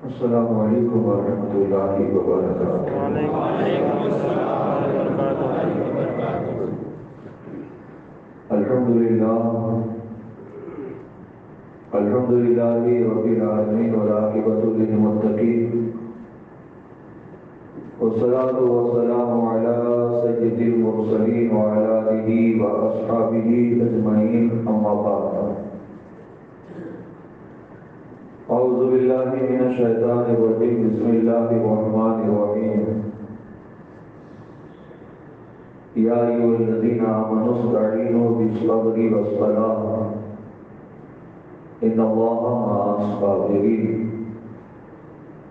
السلام علیکم ورحمۃ اللہ وبرکاتہ۔ وعلیکم السلام ورحمۃ اللہ وبرکاتہ۔ الحمد للہ رب العالمین والعاقبۃ للمتقین والصلاۃ والسلام علی سید المرسلین وعلی آلہ واصحابہ اجمعین، اما بعد۔ اعوذ باللہ من الشیطان الرجیم، بسم اللہ الرحمن الرحیم۔ یا ایھا الذین آمنوا استعینوا بالصبر والصلاۃ ان اللہ مع الصابرین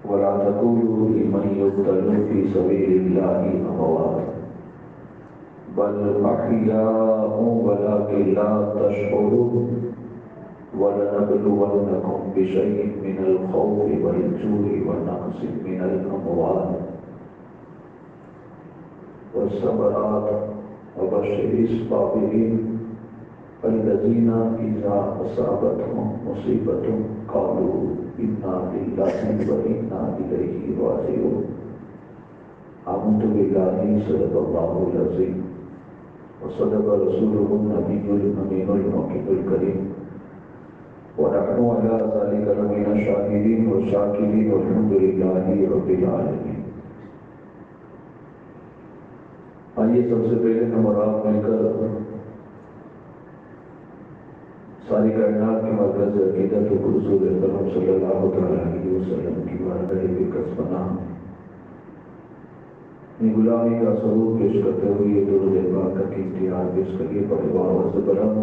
ولا تقولوا لمن يقتل في سبيل الله اموات بل احیاء ولكن لا تشعرون وَلَنَبْلُوَنَّكُمْ بِشَيْءٍ مِّنَ الْخَوْفِ وَالْجُوعِ وَنَقْصٍ مِّنَ الْأَمْوَالِ وَالثَّمَرَاتِ وَبَشِّرِ الصَّابِرِينَ الَّذِينَ إِذَا أَصَابَتْهُمْ مُصِيبَةٌ قَالُوا إِنَّا لِلَّهِ وَإِنَّا إِلَيْهِ رَاجِعُونَ۔ آمنت باللہ صدق اللہ العظیم وصدق رسولہ النبی الامین المکین الکریم ونحن على ذلك لمن الشاهدين والشاكرين والحمد لله رب العالمين۔ آئیے سب سے پہلے نمبرات مل کر ساری کائنات کے مرکز عقیدت حضور اکرم صلی اللہ علیہ وسلم کی بارگاہ بقدس پناہ میں غلامی کا سرور پیش کرتے ہوئے یہ درود پاک کا امتحان پیش کریے پڑھے بابا سے بلند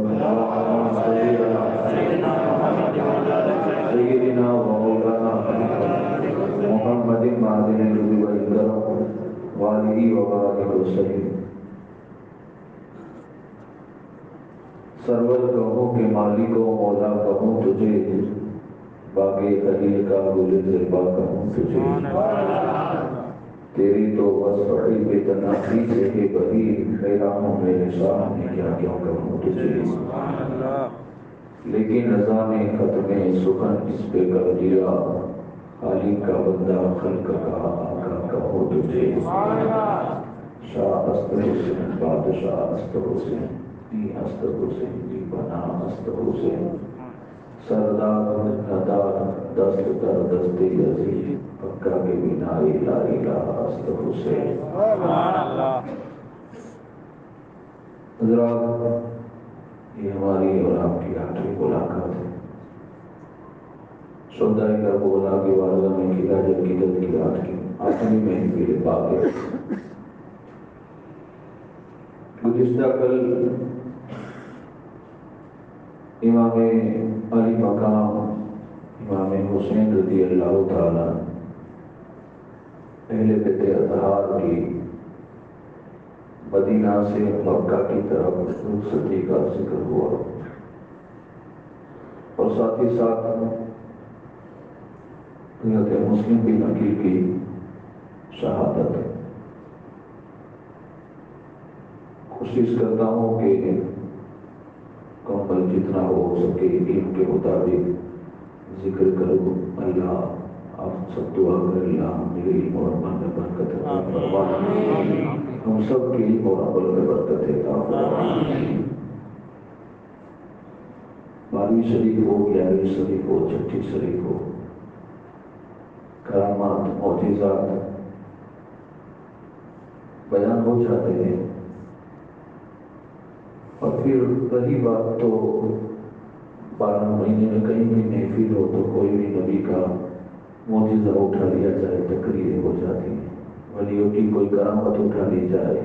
سیدنا و مولانا محمد معدن الرضی والکرم والہ وآلہ وسلم۔ سرور کہوں کے مالک و مولا کہوں تجھے، باقی خلیل کا گل زیبا کہوں تجھے، تیری تو بس بڑی بے تناسی سے ہے بری، حیرانوں میں نشان ہے کیا کیوں کہوں تجھے، لیکن رضا نے ختم سخن اس پہ کر دیا، خالق کا بندہ خلق کا آقا کہوں تجھے۔ شاہ استر حسین بادشاہ استر حسین دی استر حسین دی بنا استر حسین سردار ندار دست در دست عزیز پکا کے بنا لا الہ استر حسین۔ حضرات، یہ ہماری اور آپ کی آخری ملاقات ہے۔ شہدائے کربلا کی بارگاہ میں کھلا جب عقیدت کی رات کی آخری محفل پاک ہے۔ گزشتہ کل امام علی مقام امام حسین رضی اللہ تعالی اہل بیت اطہار کی مدینہ سے مکہ کی طرف رخصتی کا ذکر ہوا، اور ساتھ ہی ساتھ حضرت مسلم بن عقیل کی شہادت۔ کوشش کرتا ہوں کہ کمبل جتنا ہو سکے علم کے مطابق ذکر کروں۔ اللہ آپ سب دعا کر اللہ میرے علم اور عمل میں برکت عطا فرمائے، ہم سب کے علم اور عمل میں برکت عطا فرمائے۔ 12ویں شریف ہو، 11ویں شریف ہو، 6ٹھی شریف ہو، کرامات معجزات بیان ہو جاتے ہیں، اور پھر رہی بات تو 12 مہینے میں کہیں بھی محفل ہو تو کوئی بھی نبی کا معجزہ اٹھا لیا جائے، تقریریں ہو جاتی ہیں، ولیوں کی کوئی کرامت اٹھا لی جائے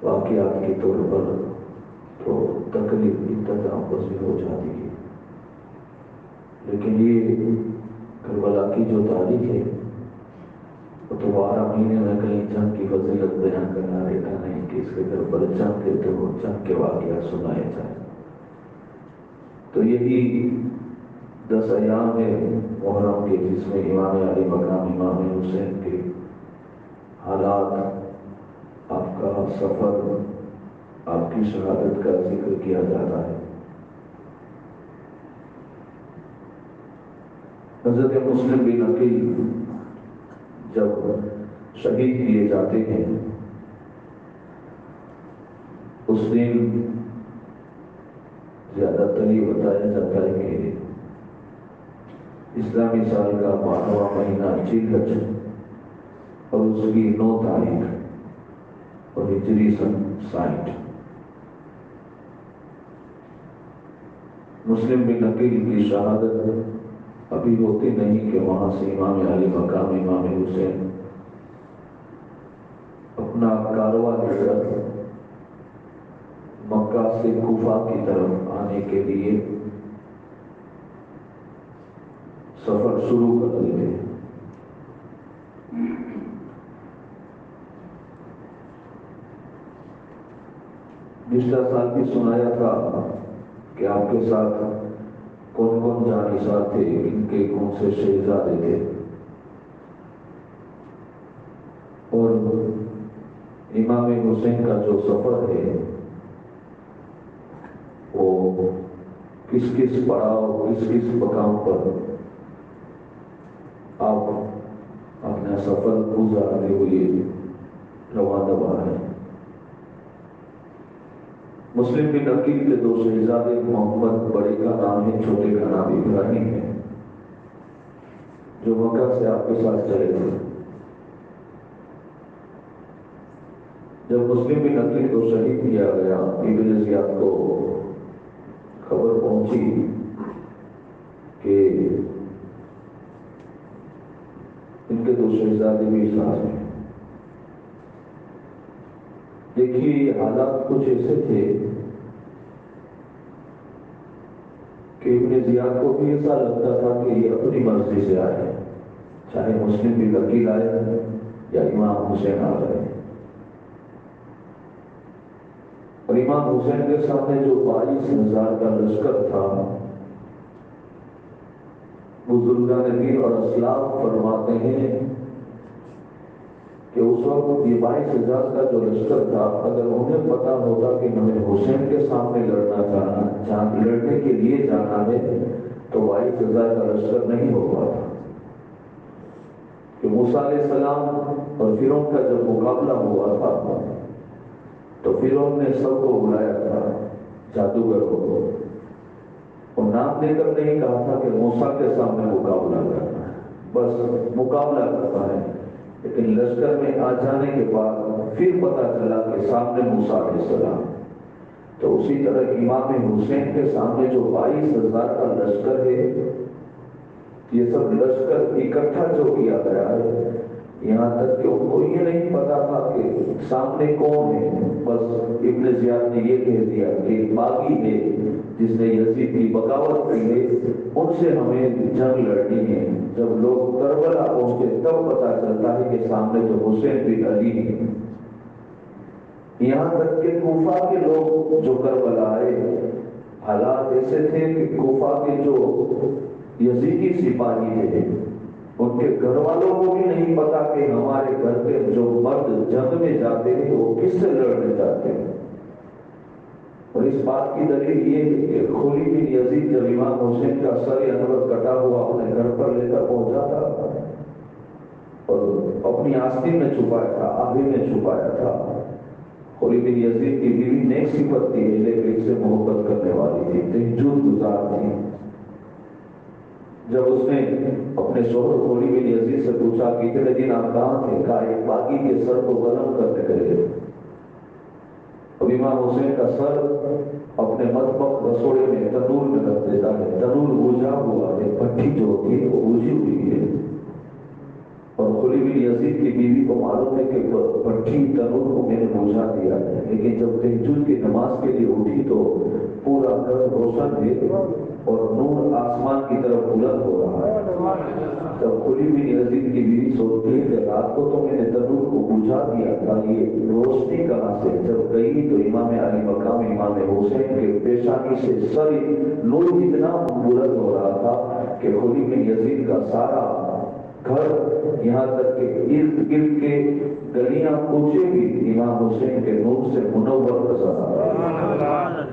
واقعات کے طور پر، تو تقریر انتظام پذیر ہو جاتی ہے۔ لیکن یہ کربلا کی جو تاریخ ہے وہ تو 12 مہینے میں کہیں جنگ کی فضیلت بیان کرنا رہتا نہیں کہ اس کے گھر پر جنگ ہے تو وہ جنگ کے واقعات سنائے جائیں۔ تو یہی 10 ایام ہے محرم کے، جس میں امام علی مقام امام حسین کے حالات، آپ کا سفر، آپ کی شہادت کا ذکر کیا جاتا ہے۔ حضرت مسلم بن عقیل جب شہید کیے جاتے ہیں، اس دن زیادہ تر یہ بتایا جاتا ہے کہ اسلامی سال کا 12واں مہینہ ذی الحج اور اس کی 9 تاریخ اور ہجری سن 60۔ مسلم بن عقیل کی شہادت ابھی ہوتی نہیں کہ وہاں سے امام علی مقام امام حسین اپنا کارواں لے کر مکہ سے کوفہ کی طرف آنے کے لیے سفر شروع کر دیتے ہیں۔ پچھلا سال بھی سنایا تھا کہ آپ کے ساتھ کون کون جانشاں تھے، ان کے کون سے شہزادے تھے، اور امام حسین کا جو سفر ہے وہ کس کس پڑاؤ، کس کس مقام پر آپ اپنا سفر گزارتے ہوئے روانہ ہیں۔ مسلم بن عقیل کے 2 شہزادے، محمد بڑے کا نام ہے، چھوٹے کا نام ابراہیم ہے، جو مکہ سے آپ کے ساتھ چلے تھے۔ جب مسلم بن عقیل کو شہید کیا گیا، ابن زیاد کو خبر پہنچی کہ ان کے 2 شہزادے بھی ساتھ ہیں۔ دیکھیے حالات کچھ ایسے تھے کہ ابن زیاد کو بھی ایسا لگتا تھا کہ یہ اپنی مرضی سے آئے، چاہے مسلم بن عقیل آئے یا امام حسین آ گئے۔ اور امام حسین کے سامنے جو 22,000 کا لشکر تھا، بزرگان دین اور اسلاف فرماتے ہیں کہ اس وقت یہ 22,000 کا جو لشکر تھا، اگر انہیں پتا ہوتا کہ ہمیں حسین کے سامنے لڑنے کے لیے جانا ہے تو 22,000 کا لشکر نہیں ہو پاتا۔ کہ موسیٰ علیہ السلام اور فرعون کا جب مقابلہ ہوا تھا تو فرعون نے سب کو بلایا تھا، جادوگر کو، اور نام دے کر نہیں کہا تھا کہ موسیٰ کے سامنے مقابلہ کرنا ہے، بس مقابلہ کرنا ہے۔ لیکن لشکر میں آ جانے کے بعد پھر پتا چلا کہ سامنے موسیٰ علیہ السلام۔ تو اسی طرح امام حسین کے سامنے جو 22,000 کا لشکر ہے، یہ سب لشکر اکٹھا جو کیا گیا ہے، یہاں تک کہ ان کو یہ نہیں پتا تھا کہ سامنے کون ہے، بس ابن زیاد نے یہ کہہ دیا کہ باغی ہے جس نے یزید کی بغاوت کی ہے، ان سے ہمیں جنگ لڑنی ہے۔ جب لوگ کربلا پہنچے تب پتا چلتا ہے کہ سامنے تو حسین بن علی ہے۔ یہاں تک کہ کوفہ کے لوگ جو کربلا آئے، حالات ایسے تھے کہ کوفہ کے جو یزیدی سپاہی تھے، ان کے گھر والوں کو بھی نہیں پتا کہ ہمارے گھر کے جو مرد جنگ میں جاتے ہیں وہ کس سے لڑنے جاتے ہیں۔ اور اس بات کی دلیل یہ ہے کہ خولی بن یزید جب امام حسین کا سر انور کٹا ہوا اپنے گھر پر لے کر پہنچا تھا اور اپنی آستین میں چھپایا تھا، آگے میں چھپایا تھا۔ خولی بن یزید کی بیوی نیک صفت تھی، لیکن اس سے محبت کرنے والی تھی، تہجد گزار تھی۔ جب اس نے اپنے شوہر خولی بن یزید سے پوچھا کہ اتنے دن آپ کہاں تھے، کہا ایک باغی کے سر کو قلم کرنے گئے۔ اب امام حسین کا سر اپنے مطبخ رسوڑے میں تنور میں رکھ دیتا ہے، تنور بجھا ہوا ہے، بھٹی جو ہوتی ہے وہ بجھی ہوئی ہے، اور خولی بن یزید کی بیوی کو معلوم ہے کہ بھٹی تنور کو میں نے بجھا دیا ہے، لیکن جب تہجد کی نماز کے لیے اٹھی تو پورا گھر روشن ہے اور نور آسمان کی طرف بلند ہو رہا ہے۔ جب خولی بن یزید کی بیوی سوچتی ہے کہ رات کو تو میں نے تنور کو بجھا دیا تھا، یہ روشنی کہاں سے؟ جب گئی دیکھی تو امام علی مقام امام حسین کے پیشانی سے سر نور اتنا بلند ہو رہا تھا کہ خلی میں یزید کا سارا گھر یہاں تک کہ ارد گرد کے گلیاں کوچے بھی امام حسین کے نور سے منور نظر آ رہا ہے۔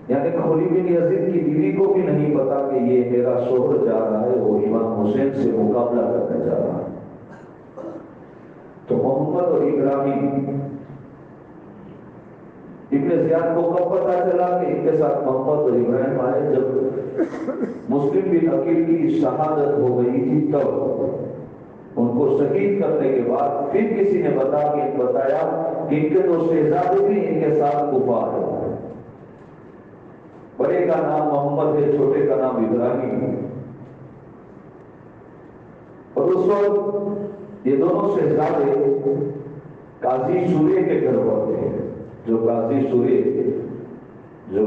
یعنی خلی بن یزید کی بیوی کو بھی نہیں پتا کہ یہ میرا شوہر جا رہا ہے، وہ امام حسین سے مقابلہ کرنے جا رہا ہے۔ تو محمد اور ابراہیم، ابن زیاد کو کب پتا چلا کہ ان کے ساتھ محمد اور ابراہیم آئے؟ جب مسلم بن عقیل کی شہادت ہو گئی تھی، تب ان کو شہید کرنے کے بعد پھر کسی نے بتایا کہ ان کے دو شہزادے بھی ان کے ساتھ کفار ہیں، بڑے کا نام محمد ہے، چھوٹے کا نام ابراہیم ہے۔ اور اس وقت یہ دونوں شہزادے قاضی سورے کے گھر پر تھے، جو قاضی سورے جو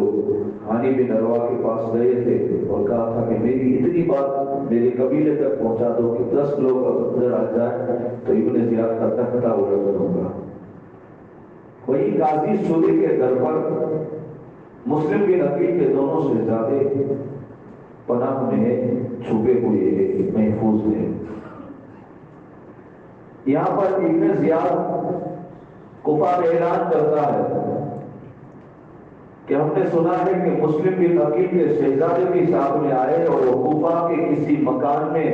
ہانی بن عروہ کے پاس گئے تھے اور کہا تھا کہ میری اتنی بات میرے قبیلے تک پہنچا دو کہ 10 لوگ اندر آ جائیں تو ابن زیاد کا تختہ الٹ دوں گا۔ وہی قاضی سورے کے گھر پر مسلم بن عقیل کے دونوں شہزادے پناہ میں چھپے ہوئے محفوظ ہیں۔ یہاں پر ابن زیاد کفار اعلان کرتا ہے کہ ہم نے سنا ہے کہ مسلم بن عقیل کے شہزادے بھی سامنے آئے اور وہ کوفہ کے کسی مکان میں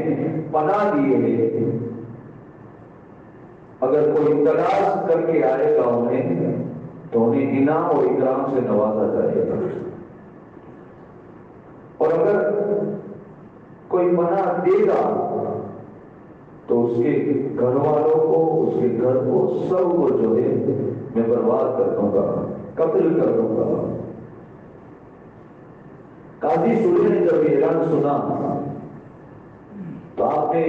پناہ لیے ہیں، اگر کوئی تلاش کر کے آئے گا انہیں تو انہیں انعام اور اکرام سے نوازا جائے گا، اور اگر کوئی پناہ دے گا تو اس کے گھر والوں کو، اس کے گھر کو، سب کو جو ہے میں برباد کر دوں گا، قتل کر دوں گا۔ قاضی سورے نے جب یہ اعلان سنا تو آپ نے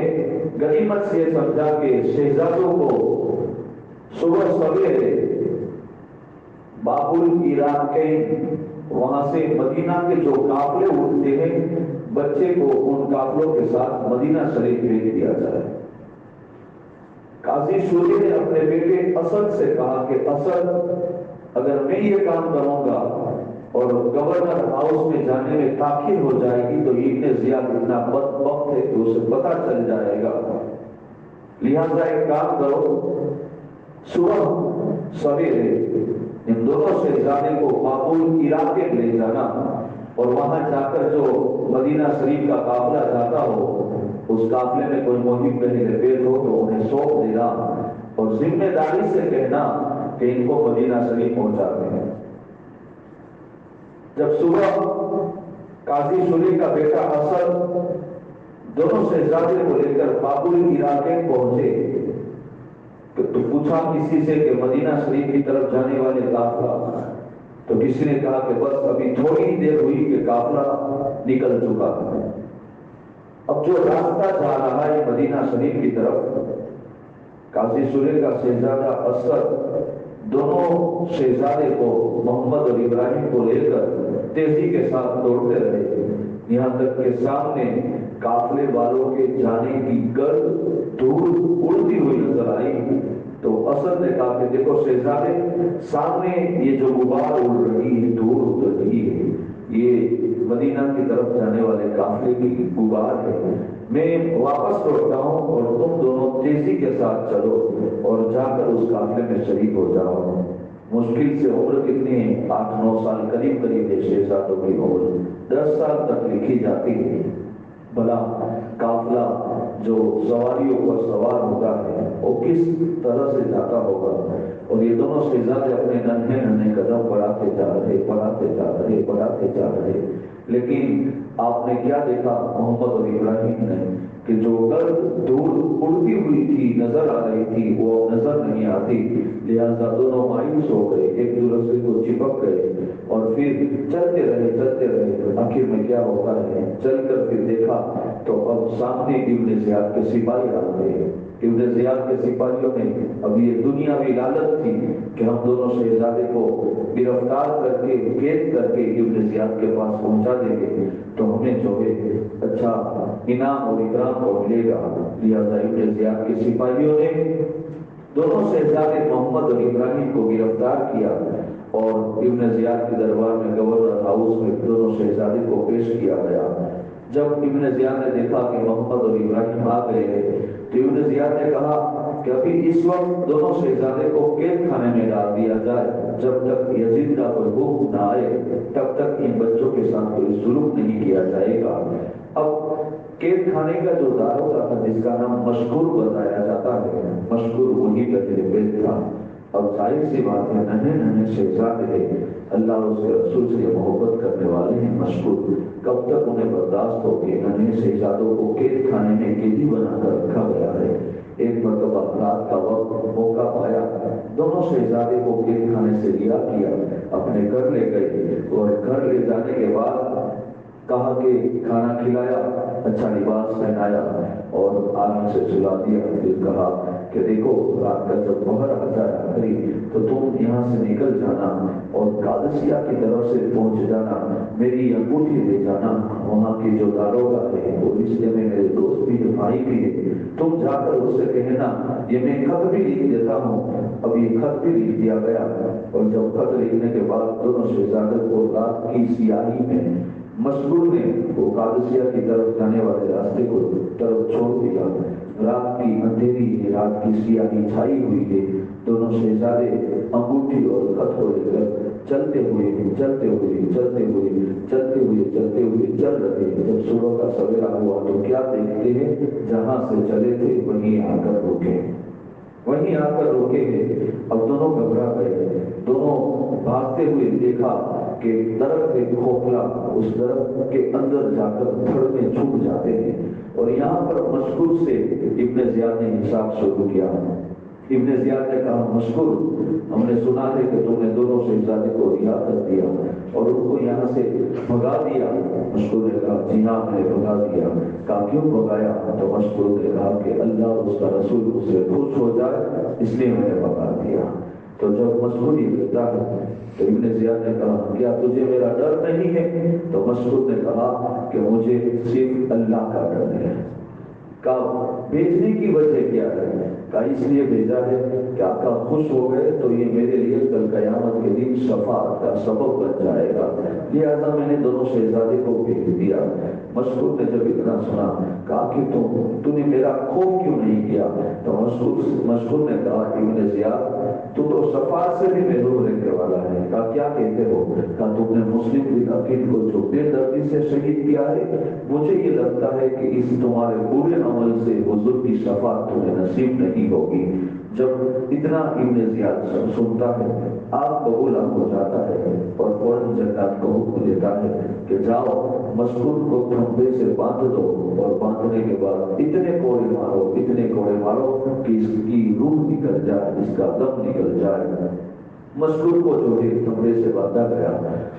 غنیمت سے سمجھا کہ شہزادوں کو صبح سویرے باب العراقین وہاں سے مدینہ کے جو قافلے اٹھتے ہیں، بچے کو ان قافلوں کے ساتھ مدینہ شریف بھیج دیا جائے۔ قاضی سوری نے اپنے بیٹے اسد سے کہا کہ اسد، اگر میں یہ کام کروں گا اور گورنر ہاؤس میں جانے میں تاخیر ہو جائے گی تو ابن زیاد اتنا بدبخت ہے کہ اسے پتہ چل جائے گا، لہذا ایک کام کرو، صبح سویرے ان دونوں شہزادے کو باب العراقین لے جانا اور وہاں جا کر جو مدینہ شریف کا قافلہ جاتا ہو اس قافلے میں کوئی مہم کرنے کے ہو تو انہیں سونپ دینا اور ذمہ داری سے کہنا کہ ان کو مدینہ شریف پہنچاتے ہیں۔ جب صبح قاضی سوری کا بیٹا اسد دونوں شہزادے کو لے کر باب العراقین پہنچے تو پوچھا کسی سے کہ مدینہ شریف کی طرف جانے والے قافلہ، تو کسی نے کہا کہ بس ابھی تھوڑی ہی دیر ہوئی کہ قافلہ نکل چکا ہے۔ اب جو راستہ جا رہا ہے مدینہ شریف کی طرف، قاضی سورے کا شہزادہ اسد دونوں شہزادے کو، محمد اور ابراہیم کو لے کر تیزی کے ساتھ دوڑتے رہے، یہاں تک کہ سامنے قافلے والوں کے جانے کی گرد دھول اڑتی ہوئی نظر آئی تو اسد نے کہا کہ دیکھو شہزادے، سامنے یہ جو غبار اڑ رہی ہے، دھول اڑ رہی ہے، یہ مدینہ کی طرف جانے والے قافلے کی غبار ہے، میں واپس لوٹتا ہوں اور تم دونوں تیزی کے ساتھ چلو اور جا کر اس قافلے میں شریک ہو جاؤ۔ مشکل سے عمر کتنی ہے؟ 8-9 سال قریب ہے شہزادوں کی عمر، 10 سال تک لکھی جاتی ہے۔ بھلا قافلہ جو سواریوں پر سوار ہوتا ہے وہ کس طرح سے جاتا ہوگا، اور یہ دونوں شہزادے اپنے ننھے قدم بڑھاتے جا رہے، لیکن آپ نے کیا دیکھا محمد اور ابراہیم نے کہ جو گرد دھول اڑتی ہوئی تھی نظر آ رہی تھی وہ نظر نہیں آتی، لہذا دونوں مایوس ہو گئے، ایک دوسرے کو چپک گئے اور پھر چلتے رہے۔ آخر میں کیا ہوتا ہے، چل کر پھر دیکھا تو اب سامنے ابن زیاد کے سپاہی آ گئے۔ ابن زیاد کے سپاہیوں نے اب یہ دنیاوی لالچ تھی کہ ہم دونوں شہزادے کو گرفتار کر کے قید کر کے ابن زیاد کے پاس پہنچا دیں گے تو ہمیں جو ہے اچھا انعام اور اکرام کو ملے گا، لہذا ابن زیاد کے سپاہیوں نے دونوں شہزادے محمد اور ابراہیم کو گرفتار کیا اور ابن زیاد کے دربار میں گورنر ہاؤس میں دونوں شہزادے کو پیش کیا گیا۔ جب ابن زیاد نے دیکھا کہ محمد اور ابراہیم آ گئے تو ابن زیاد نے کہا کہ ابھی اس وقت دونوں شہزادے کو قید خانے میں ڈال دیا جائے، جب تک یزید کا کوئی حکم نہ آئے تب تک ان بچوں کے ساتھ کوئی ظلم نہیں کیا جائے گا۔ اب قید خانے کا جو داروغہ تھا جس کا نام مشکور بتایا جاتا ہے، مشکور وہی کا دل تھا۔ اب ظاہر سی بات ہے ننھے ننھے شہزادے اللہ اور اس کے رسول سے محبت کرنے والے ہیں، مشکور کب تک انہیں برداشت ہو کہ ننھے شہزادوں کو قید خانے میں قیدی بنا کر رکھا گیا ہے۔ ایک مرتبہ رات کا وقت موقع پایا، دونوں شہزادے کو قید خانے سے رہا کیا، اپنے گھر لے گئے اور گھر لے جانے کے بعد کہا کہ کھانا کھلایا، اچھا لباس پہنایا اور آرام سے سلا دیا۔ پھر کہا کہ دیکھو رات کا جب باہر آ جایا کری تو تم یہاں سے نکل جانا اور قادسیہ کی طرف سے پہنچ جانا، میری انگوٹھی لے جانا، وہاں کی جو داروغہ ہے وہ رشتے میں میرے دوست بھی بھائی بھی ہے، تم جا کر اس سے کہنا یہ میں خط بھی لکھ دیتا ہوں۔ اب یہ خط بھی لکھ دیا گیا اور جب خط لکھنے کے بعد دونوں شہزادے کو رات کی سیاہی میں مسرور نے وہ قادسیہ کی طرف جانے والے راستے کو طرف چھوڑ دیا۔ رات کی اندھیری، رات کی سیاہی چھائی ہوئی ہے، دونوں شہزادے انگوٹھی اور خط کو لے کر چلتے ہوئے چل رہے۔ جب صبح کا سویرا ہوا تو کیا دیکھتے ہیں، جہاں سے چلے تھے وہیں آ کر روکے ہیں۔ اب دونوں گھبرا گئے، دونوں بھاگتے ہوئے دیکھا کہ درخت ایک کھوکھلا، اس درخت کے اندر جا کر دھڑ میں چھپ جاتے ہیں اور یہاں پر مشکور سے ابن زیاد نے حساب شروع کیا۔ ابن زیاد نے کہا مشکور، ہم نے سنا ہے کہ تم نے دونوں شہزادے کو رہا کر دیا اور ان کو یہاں سے بھگا دیا۔ مشکور نے کہا جی ہاں میں نے بھگا دیا۔ کہا کیوں بھگایا؟ تو مشکور نے کہا کہ اللہ اور اس کا رسول اس سے خوش ہو جائے اس لیے میں نے بھگا دیا۔ تو جب مشکور یہ کہتا ہے تو ابن زیاد نے کہا کیا تجھے میرا ڈر نہیں ہے؟ تو مشکور نے کہا کہ مجھے صرف اللہ کا ڈر ہے۔ کہا بھیجنے کی وجہ کیا ہے؟ کہا اس لیے بھیجا ہے کہ آقا خوش ہو گئے تو یہ میرے لیے کل قیامت کے دن شفاعت کا سبب بن جائے گا، لہذا میں نے دونوں شہزادے کو بھیج دیا۔ مشکور نے جب اتنا سنا کہا کہ تو نے میرا خوف کیوں نہیں کیا؟ تو مشکور نے کہا ابن زیاد تو شفاعت سے بھی محروم رہنے والا ہے۔ کہا کیا کہتے ہو؟ کہا تم نے مسلم بن عقیل کو جو بے دردی سے شہید کیا ہے، مجھے یہ لگتا ہے کہ اس تمہارے پورے عمل سے حضور کی شفاعت تمہیں نصیب نہیں ہوگی۔ جب اتنا ابن زیاد سنتا ہے آپ قبول ہو جاتا ہے اور فوراً جنات کو حکم دیتا ہے کہ جاؤ مشکور کو کھمبے سے باندھ دو اور باندھنے کے بعد اتنے کوڑے مارو کہ اس کی روح نکل جائے، اس کا دم نکل جائے۔ مشکور کو جو ہے کھمبے سے باندھا گیا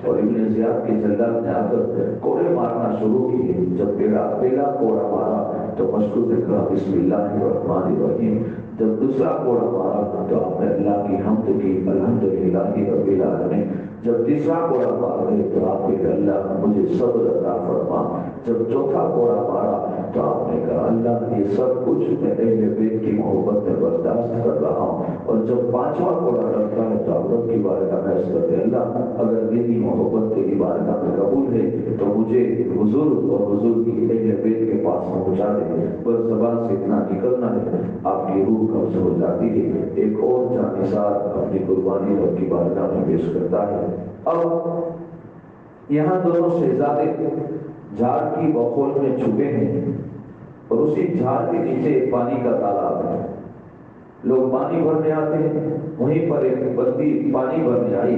اور ابن زیاد کے جلاد نے آ کر کوڑے مارنا شروع کیے۔ جب پہلا کوڑا مارا تو مشکور نے کہا بسم اللہ الرحمن الرحیم۔ جب دوسرا کوڑا مارا تو آپ نے اللہ کی حمد کی، الحمدللہ رب العالمین۔ جب تیسرا کوڑا مار گئے تو آپ نے کہا اللہ مجھے صبر عطا فرما۔ جب چوتھا کوڑا مارا تو آپ نے کہا اللہ یہ سب کچھ میں اہل بیت کی محبت میں برداشت کر رہا ہوں۔ اور جب پانچواں کوڑا لگتا ہے تو آپ رب کی بارگاہ میں عرض کرتے اللہ اگر میری محبت تیری بارگاہ میں قبول ہے تو مجھے حضور اور حضور کی اہل بیت کے پاس پہنچا دے۔ بس زبان سے اتنا نکلنا ہے آپ کی روح قبض ہو جاتی ہے۔ ایک اور جانثار اپنی قربانی رب کی بارگاہ میں پیش کرتا ہے۔ اب یہاں دونوں شہزادے جھاڑ کی بخول میں چھپے ہیں اور اسی جھاڑ کے نیچے پانی کا تالاب ہے۔ لوگ پانی بھرنے آتے ہیں، وہیں پر ایک بندی پانی بھرنے آئی،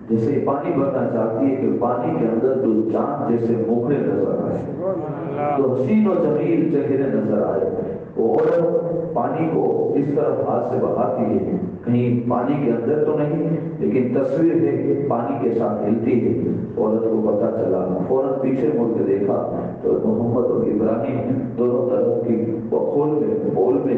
جیسے پانی بھرنا چاہتی ہے کہ پانی کے اندر جو چاند جیسے مکھڑے نظر آئے، تو حسین و جمیل چہرے نظر آئے۔ وہ عورت پانی کو اس طرف ہاتھ سے بہاتی ہے، کہیں پانی کے اندر تو نہیں لیکن تصویر ہے کہ پانی کے ساتھ ہلتی ہے۔ عورت کو پتا چلا، فوراً پیچھے مڑ کے دیکھا تو محمد اور ابراہیم دونوں طرف کی بخول میں پول میں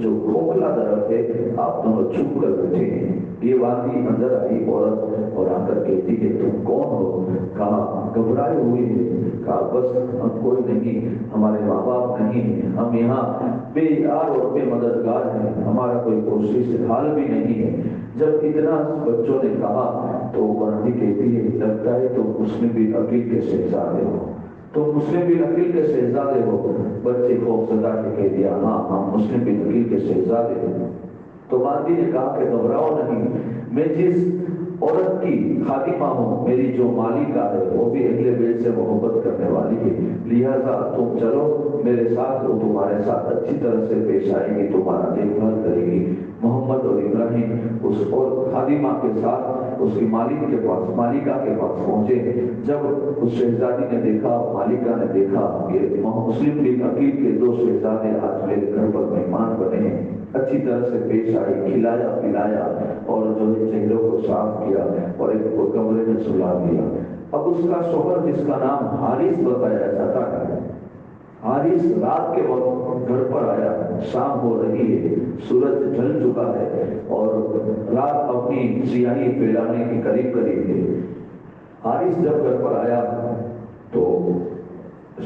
جو کھوکھلا درخت ہے آپ دونوں چھپ کر بیٹھے ہیں۔ یہ وادی اندر آئی عورت اور آ کر کہتی ہے تم کون ہو؟ کہا گھبرائے ہوئے ہیں، کہا بس ہم کوئی نہیں، ہمارے ماں باپ نہیں ہیں، ہم یہاں بے یار اور بے مددگار ہیں، ہمارا کوئی کوشش حال بھی نہیں ہے۔ جب اتنا بچوں نے کہا تو گاندھی کہتی ہے لگتا ہے تو مسلم بن عقیل کے شہزادے ہو، تو مسلم بن عقیل کے شہزادے ہو۔ بچے خوف زدہ نے کہہ دیا ہاں ہم مسلم بن عقیل کے شہزادے ہیں۔ تو گاندھی نے کہا کہ گھبراؤ نہیں، میں جس عورت کی خادمہ ہوں، میری جو مالکہ ہے وہ بھی اہل بیت سے محبت کرنے والی ہے، لہذا تم چلو میرے ساتھ، وہ تمہارے ساتھ اچھی طرح سے پیش آئے گی، تمہارا دیکھ بھال کرے گی۔ محمد اور ابراہیم اس اور خادمہ کے ساتھ اس کی مالکہ کے پاس پہنچے۔ جب اس شہزادی نے دیکھا، مالکہ نے دیکھا کہ مسلم بن عقیل کے دو شہزادے آج میرے گھر پر مہمان بنے ہیں، اچھی طرح سے پیش آئی، کھلایا پلایا اور جو ہے چہروں کو صاف کیا اور ایک کمرے میں سلا دیا۔ اب اس کا شوہر جس کا نام حارث بتایا جاتا ہے، حارث رات کے وقت گھر پر آیا، شام ہو رہی ہے، سورج ڈھل چکا ہے اور رات اپنی سیاہی پھیلانے کے قریب ہے۔ حارث جب گھر پر آیا تو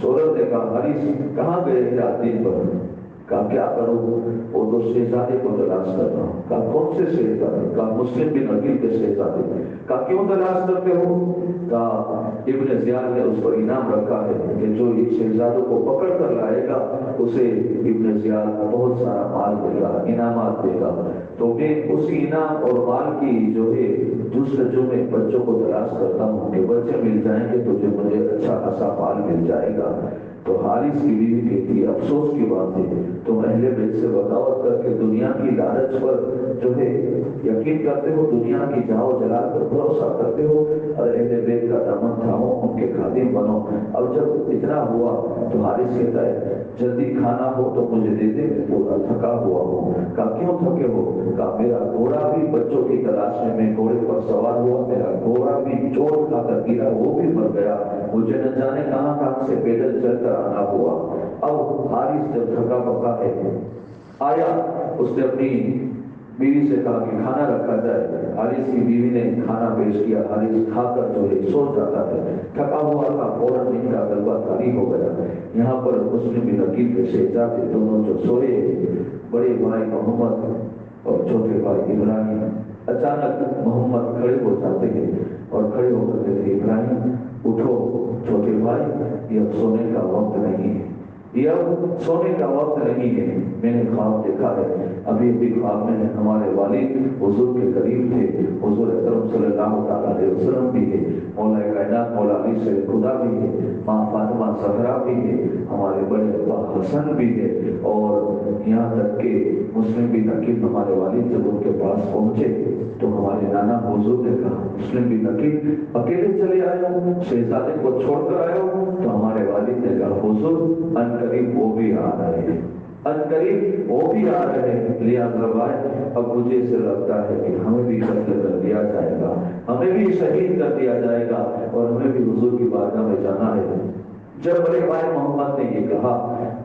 شوہر نے کہا حارث کہاں گئے تھے آج دن بھر؟ کہا کیا کروں، وہ تو شہزادے کو تلاش کر رہا ہوں۔ کہا کون سے شہزادے؟ کہا مسلم بن عقیل کے شہزادے۔ کہا کیوں تلاش کرتے ہو؟ کہا ابن زیاد نے اس پر انعام رکھا ہے کہ جو ایک شہزادوں کو پکڑ کر لائے گا اسے ابن زیاد بہت سارا مال دے گا، انعامات دے گا۔ تو میں اس انعام اور مال کی جو ہے جستجو میں بچوں کو تلاش کرتا ہوں کہ بچے مل جائیں گے تو جو مجھے اچھا خاصا مال مل جائے گا۔ تو حارث کی بیوی کہتی ہے افسوس کی بات ہے تم اہل بیت سے بغاوت کر کے دنیا کی لالچ پر جو ہے یقین کرتے ہو، دنیا کی جاؤ جلال پر بھروسہ کرتے ہو، اور اہل بیت کا دامن تھامو، ان کے خادم بنو۔ اب جب اتنا ہوا تو حارث کہتا ہے جلدی کھانا ہو تو مجھے دے دے، پورا تھکا ہوا ہوں۔ کہا کیوں تھکے ہو؟ کہا میرا گھوڑا بھی بچوں کی تلاش میں گھوڑے پر سوار ہوا، میرا گھوڑا بھی چوٹ کھا کر گرا، وہ بھی مر گیا، مجھے نہ جانے کہاں سے پیدل چل کر آنا ہوا۔ اب حارث جب تھکا پکا ہے آیا، اس نے اپنی بیوی سے کہا کہ کھانا رکھا جائے۔ حارث کی بیوی نے کھانا پیش کیا، حارث کھا کر جو ہے سو جاتا ہے، تھکا ہوا تھا، فوراً ان کا غلبہ طاری ہو گیا۔ یہاں پر مسلم بن عقیل کے شہزادے دونوں جو سوئے، بڑے بھائی محمد اور چھوٹے بھائی ابراہیم، اچانک محمد کھڑے ہو جاتے ہیں اور کھڑے ہو کر کہتے ہیں ابراہیم اٹھو چھوٹے بھائی، یہ سونے کا وقت نہیں ہے، یہ سونے کا وقت نہیں ہے، میں نے خواب دیکھا ہے، ابھی خواب میں ہمارے والد حضور کے قریب تھے، حضور اکرم صلی اللہ تعالیٰ علیہ وسلم بھی ہے، مولا کائنات مولا علی سے خدا بھی ہے، ماں فاطمہ زہرا بھی ہے، ہمارے بڑے ابا حسن بھی ہے، اور یہاں تک کہ مسلم بن عقیل ہمارے والد جب ان کے پاس پہنچے تو ہمارے نانا حضور نے کہا مسلم بن عقیل اکیلے چلے آئے ہو، شہزادے کو چھوڑ کر آئے ہو؟ تو ہمارے والد نے کہا حضور ان قریب وہ بھی آ رہے ہیں، ان قریب وہ بھی آ رہے ہیں، لہٰذا بھائی اب مجھے اسے لگتا ہے کہ ہمیں بھی قتل کر دیا جائے گا، ہمیں بھی شہید کر دیا جائے گا اور ہمیں بھی حضور کی بارگاہ میں جانا ہے۔ جب بڑے بھائی محمد نے یہ کہا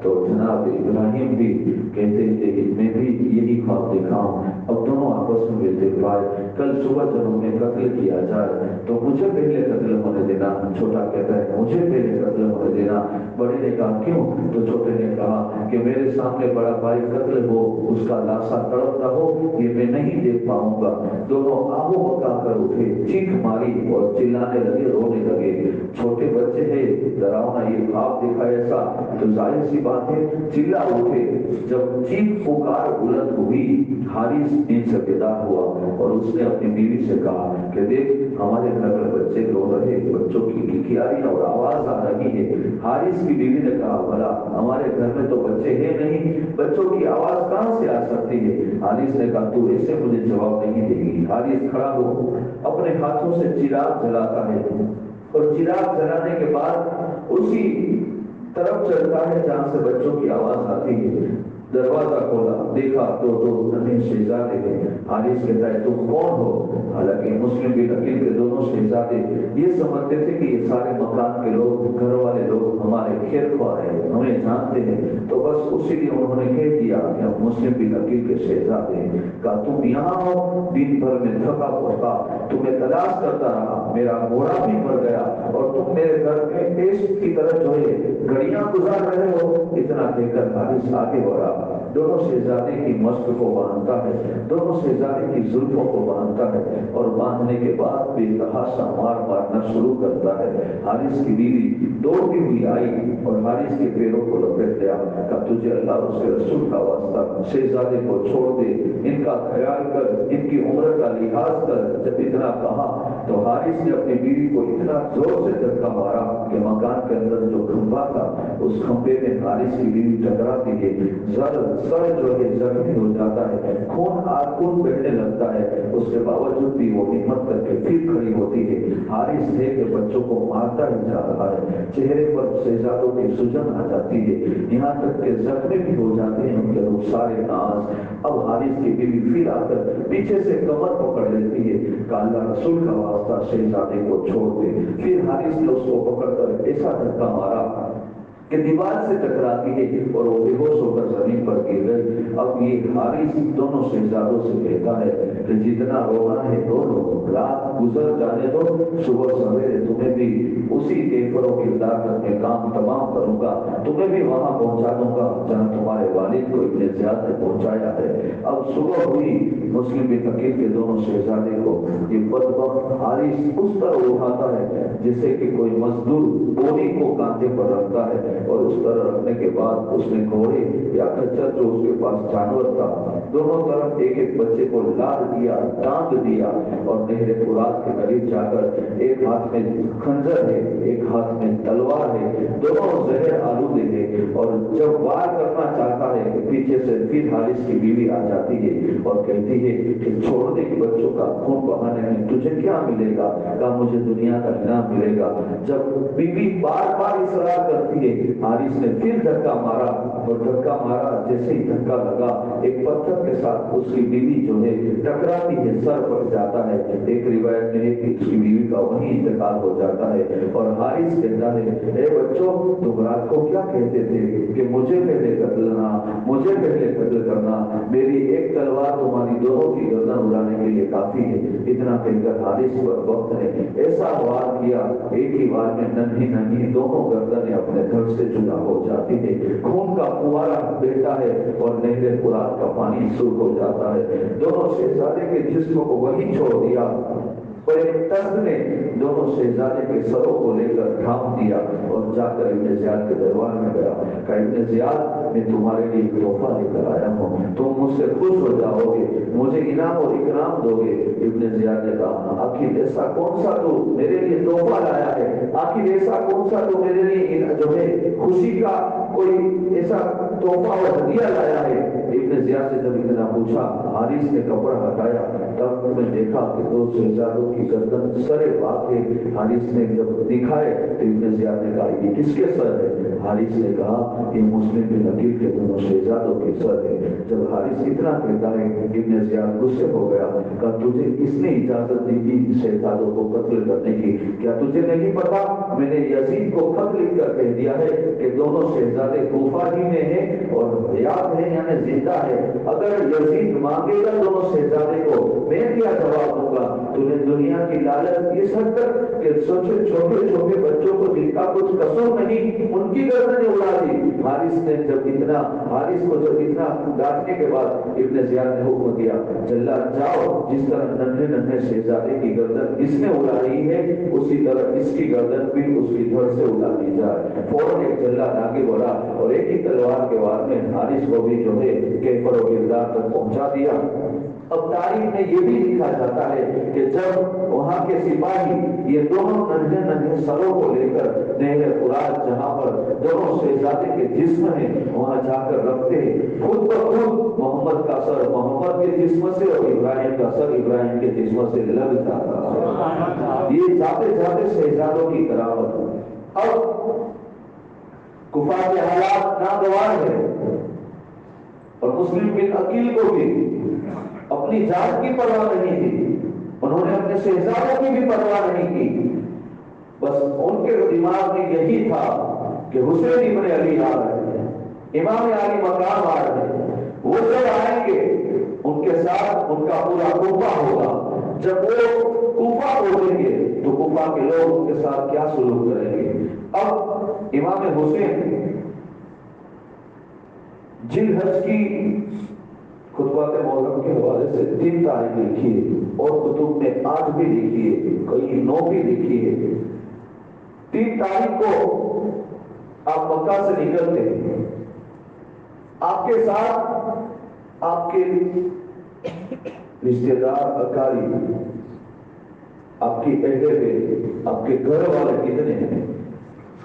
تو جناب ابراہیم بھی کہتے تھے کہ میں بھی یہی خواب دیکھا ہوں۔ اب دونوں آپس میں ملتے بھائی کل صبح جب ہمیں قتل کیا جائے تو مجھے پہلے قتل ہونے دینا، چھوٹا کہتا ہے مجھے پہلے قتل ہونے دینا۔ بڑے نے کہا کیوں؟ تو چھوٹے نے کہا کہ میرے سامنے بڑا بھائی قتل ہو، اس کا لاشا تڑپتا ہو، یہ میں نہیں دیکھ پاؤں گا۔ دونوں آہو بکا کر اٹھے، چیخ ماری اور چلانے لگے، رونے لگے۔ چھوٹے بچے ہیں، ڈراؤنا یہ خواب دیکھا ایسا تو ظاہر سی بات ہے چلا اٹھے۔ جب چیخ پکار بلند ہوئی حارث نیند سے بیدار ہوا اور اس نے اپنی بیوی سے کہا کہ دیکھ ہمارے گھر میں بچے رو رہے، بچوں کی کھکیاری اور آواز آ رہی ہے۔ حارث کی بیوی نے کہا بھلا ہمارے گھر میں تو بچے ہیں نہیں، بچوں کی آواز کہاں سے آ سکتی ہے؟ حارث نے کہا تو ایسے مجھے جواب نہیں دے گی۔ حارث کھڑا ہو اپنے ہاتھوں سے چراغ جلاتا ہے اور چراغ جلانے کے بعد اسی طرف چلتا ہے جہاں سے بچوں کی آواز آتی ہے۔ دروازہ کھولا، دیکھا تو دو ننھے شہزادے ہیں۔ حارث کہتا ہے تم کون ہو؟ حالانکہ مسلم بن عقیل کے دونوں شہزادے یہ سمجھتے تھے کہ یہ سارے مکان کے لوگ، گھر والے لوگ ہمارے خیر خواہ ہیں، ہمیں جانتے ہیں، تو بس اسی لیے انہوں نے کہہ دیا کہ ہم مسلم بن عقیل کے شہزادے ہیں۔ کہا تم یہاں ہو؟ دن بھر میں تھکا پڑتا تمہیں تلاش کرتا رہا، میرا گھوڑا بھی مر گیا اور تم میرے گھر میں پیش کی طرح جو ہے گھڑیاں گزار رہے ہو۔ اتنا کہہ کر حارث آگے بڑھا، دونوں شہزادے کی مشق کو باندھتا ہے، دونوں شہزادے کی زلفوں کو باندھتا ہے اور باندھنے کے بعد بے تحاشا مار مارنا شروع کرتا ہے۔ حارث کی بیوی دوڑتی ہوئی آئی اور حارث کے پیروں کو لپیٹ لیا، کہا تجھے اللہ اور اس کے رسول کا واسطہ شہزادے کو چھوڑ دے، ان کا خیال کر، ان کی عمر کا لحاظ کر۔ جب اتنا کہا تو حارث نے اپنی بیوی کو اتنا زور سے دھکا مارا کہ مکان کے اندر جو کھمبا تھا اس کھمبے میں حارث کی بیوی ٹکراتی ہے، سر جو ہے زخمی ہو جاتا ہے، خون بہنے لگتا ہے۔ اس کے باوجود بھی وہ ہمت کر کے پھر کھڑی ہوتی ہے۔ حارث ہے کہ بچوں کو مارتا ہی جا رہا ہے، چہرے پر شہزادوں کی سجن آ جاتی ہے، یہاں تک کہ زخمی بھی ہو جاتے ہیں ان کے رخسار ناز۔ اب حارث کی بیوی پھر آ کر پیچھے سے کمر پکڑ لیتی ہے کہ اللہ رسول کا واسطہ شہزادے کو چھوڑ دے۔ پھر حارث نے اس کو پکڑ کر ایسا دھکا مارا کہ دیوار سے ٹکراتی ہے اور وہ بے ہوش ہو کر زمین پر گر گئی۔ اب یہ حارث دونوں شہزادوں سے کہتا ہے کہ جتنا رونا ہے رو لو، رات گزر جانے دو، صبح سویرے تمہیں بھی اسی کیفر و کردار میں کام تمام کروں گا، تمہیں بھی وہاں پہنچا دوں گا جہاں تمہارے والد کو ابن زیاد نے پہنچایا ہے۔ اب صبح ہوئی، مسلم بن عقیل کے دونوں شہزادے کو یہ بدبخت حارث اس طرح اٹھاتا ہے جیسے کہ کوئی مزدور بوری کو کاندھے پر رکھتا ہے، اور اس طرح رکھنے کے بعد اس نے گھوڑے یا کچر جو اس کے پاس جانور تھا دونوں طرف ایک ایک بچے کو لاد دیا، ٹانگ دیا اور نہر فرات کے قریب جا کر ایک ہاتھ میں خنجر ہے، ایک ہاتھ میں تلوار ہے، دونوں زہر آلودے ہیں، اور جب وار کرنا چاہتا ہے کہ پیچھے سے پھر حارث کی بیوی آ جاتی ہے اور کہتی ہے کہ چھوڑنے کے بچوں کا خون بہانے میں تجھے کیا ملے گا؟ کہا مجھے دنیا کا انعام ملے گا۔ جب بیوی بار بار اصرار کرتی ہے، حارث نے پھر دھکا مارا اور دھکا مارا، جیسے ہی دھکا لگا ایک پتھر کے ساتھ اس کی بیوی جو ہے ٹکراتی ہے، سر پڑ جاتا ہے۔ ایک روایت میں ہے کہ اس کی بیوی کا وہیں انتقال ہو جاتا ہے اور حارث کہتا ہے اے بچوں تم رات کو کیا کہتے تھے کہ مجھے پہلے قتل کرنا، مجھے پہلے قتل کرنا، میری ایک تلوار تمہاری دونوں کی گردن اڑانے کے لیے کافی ہے۔ اتنا کہہ کر حارث پر وقت نے ایسا وار کیا، ایک ہی وار میں ننھی ننھی دونوں گردنیں اپنے گھر سے جدا ہو جاتی ہے، خون کا فوارہ بہتا ہے اور نہر فرات کا پانی سرخ ہو جاتا ہے۔ دونوں شہزادے کے جسم کو وہی چھوڑ دیا اور ایک تخت نے دونوں شہزادے کے سروں کو لے کر ڈھانپ دیا اور جا کر ابن زیاد کے دربار میں گیا، کہا ابن زیاد میں تمہارے لیے ایک تحفہ لے کر آیا ہوں، تم مجھ سے خوش ہو جاؤ گے، مجھے انعام اور اکرام دو گے۔ ابن زیاد نے کہا آخر ایسا کون سا تو میرے لیے تحفہ لایا ہے، آخر ایسا کون سا تو میرے لیے جو ہے خوشی کا کوئی ایسا تحفہ اور ہدیہ لایا ہے؟ ابن زیاد سے جب اتنا پوچھا، حارث نے کپڑا ہٹایا، تب میں دیکھا کہ دو شہزادوں کی گردن سرے پاک ہے۔ حارث نے جب دکھائے تو ابن زیاد نے کہا یہ کس کے سر ہے؟ حارث نے کہا یہ مسلم بن عقیل کے دونوں شہزادوں کے سر ہے۔ جب حارث اتنا کہتا ہے ابن زیاد غصے ہو گیا، کہا تجھے کس نے اجازت دی تھی شہزادوں کو قتل کرنے کی؟ کیا تجھے نہیں پتا میں نے یزید کو خط لکھ کر کہہ دیا ہے کہ دونوں شہزادے کوفہ ہی میں ہیں اور حیات ہیں یعنی زندہ ہے، اگر یزید مانگے گا دونوں شہزادے کو میں کیا جواب دوں گا؟ تو نے دنیا کی لالچ اس حد تک کہ سوچے چھوٹے چھوٹے بچوں کو جن کا کچھ قصور نہیں ان کی گردنیں اڑا دی۔ حارث کو جب اتنا ڈانٹنے کے بعد ابن زیاد نے حکم دیا جلاد جاؤ، جس طرح ننھے ننھے شہزادے کی گردن اس نے اڑائی ہے اسی طرح اس کی گردن بھی اس کی دھڑ سے اڑا دی جائے۔ فوراً ایک جلاد آگے بڑھا اور ایک ہی تلوار کے وار میں حارث کو بھی جو ہے کیفر و کردار تک پہنچا دیا۔ اب تاریخ میں یہ بھی لکھا جاتا ہے کہ جب وہاں کے سپاہی یہ دونوں ننھے ننھے سروں کو لے کر نہر فرات جہاں پر دونوں شہزادے کے جسم ہیں وہاں جا کر رکھتے ہیں، خود بخود محمد کا سر محمد کے جسم سے اور ابراہیم کا سر ابراہیم کے جسم سے لگ جاتا۔ یہ جاتے جاتے شہزادوں کی کرامت۔ اب کفار کے حالات ناگوار ہے اور مسلم بن عقیل کو بھی اپنی جان کی پرواہ نہیں تھی، انہوں نے اپنے شہزادوں کی بھی پرواہ نہیں کی، بس ان کے دماغ میں یہی تھا کہ حسین ابن علی آ رہے ہیں، امام علی مقام آ رہے ہیں، وہ جب آئیں گے ان کے ساتھ ان کا پورا کوفہ ہوگا، جب وہ کوفہ پہنچیں گے تو کوفہ کوفہ کے لوگ ان کے ساتھ کیا سلوک کریں گے۔ اب امام حسین جلد کی خطبات محرم کے حوالے سے 3 تاریخ لکھی ہے اور کتب میں 8 بھی لکھی ہے، کئی 9 بھی لکھی ہے۔ 3 تاریخ کو آپ مکہ سے نکلتے ہیں، آپ کے ساتھ آپ کے رشتہ دار اکاری، آپ کی اہلیہ، آپ کے گھر والے کتنے ہیں؟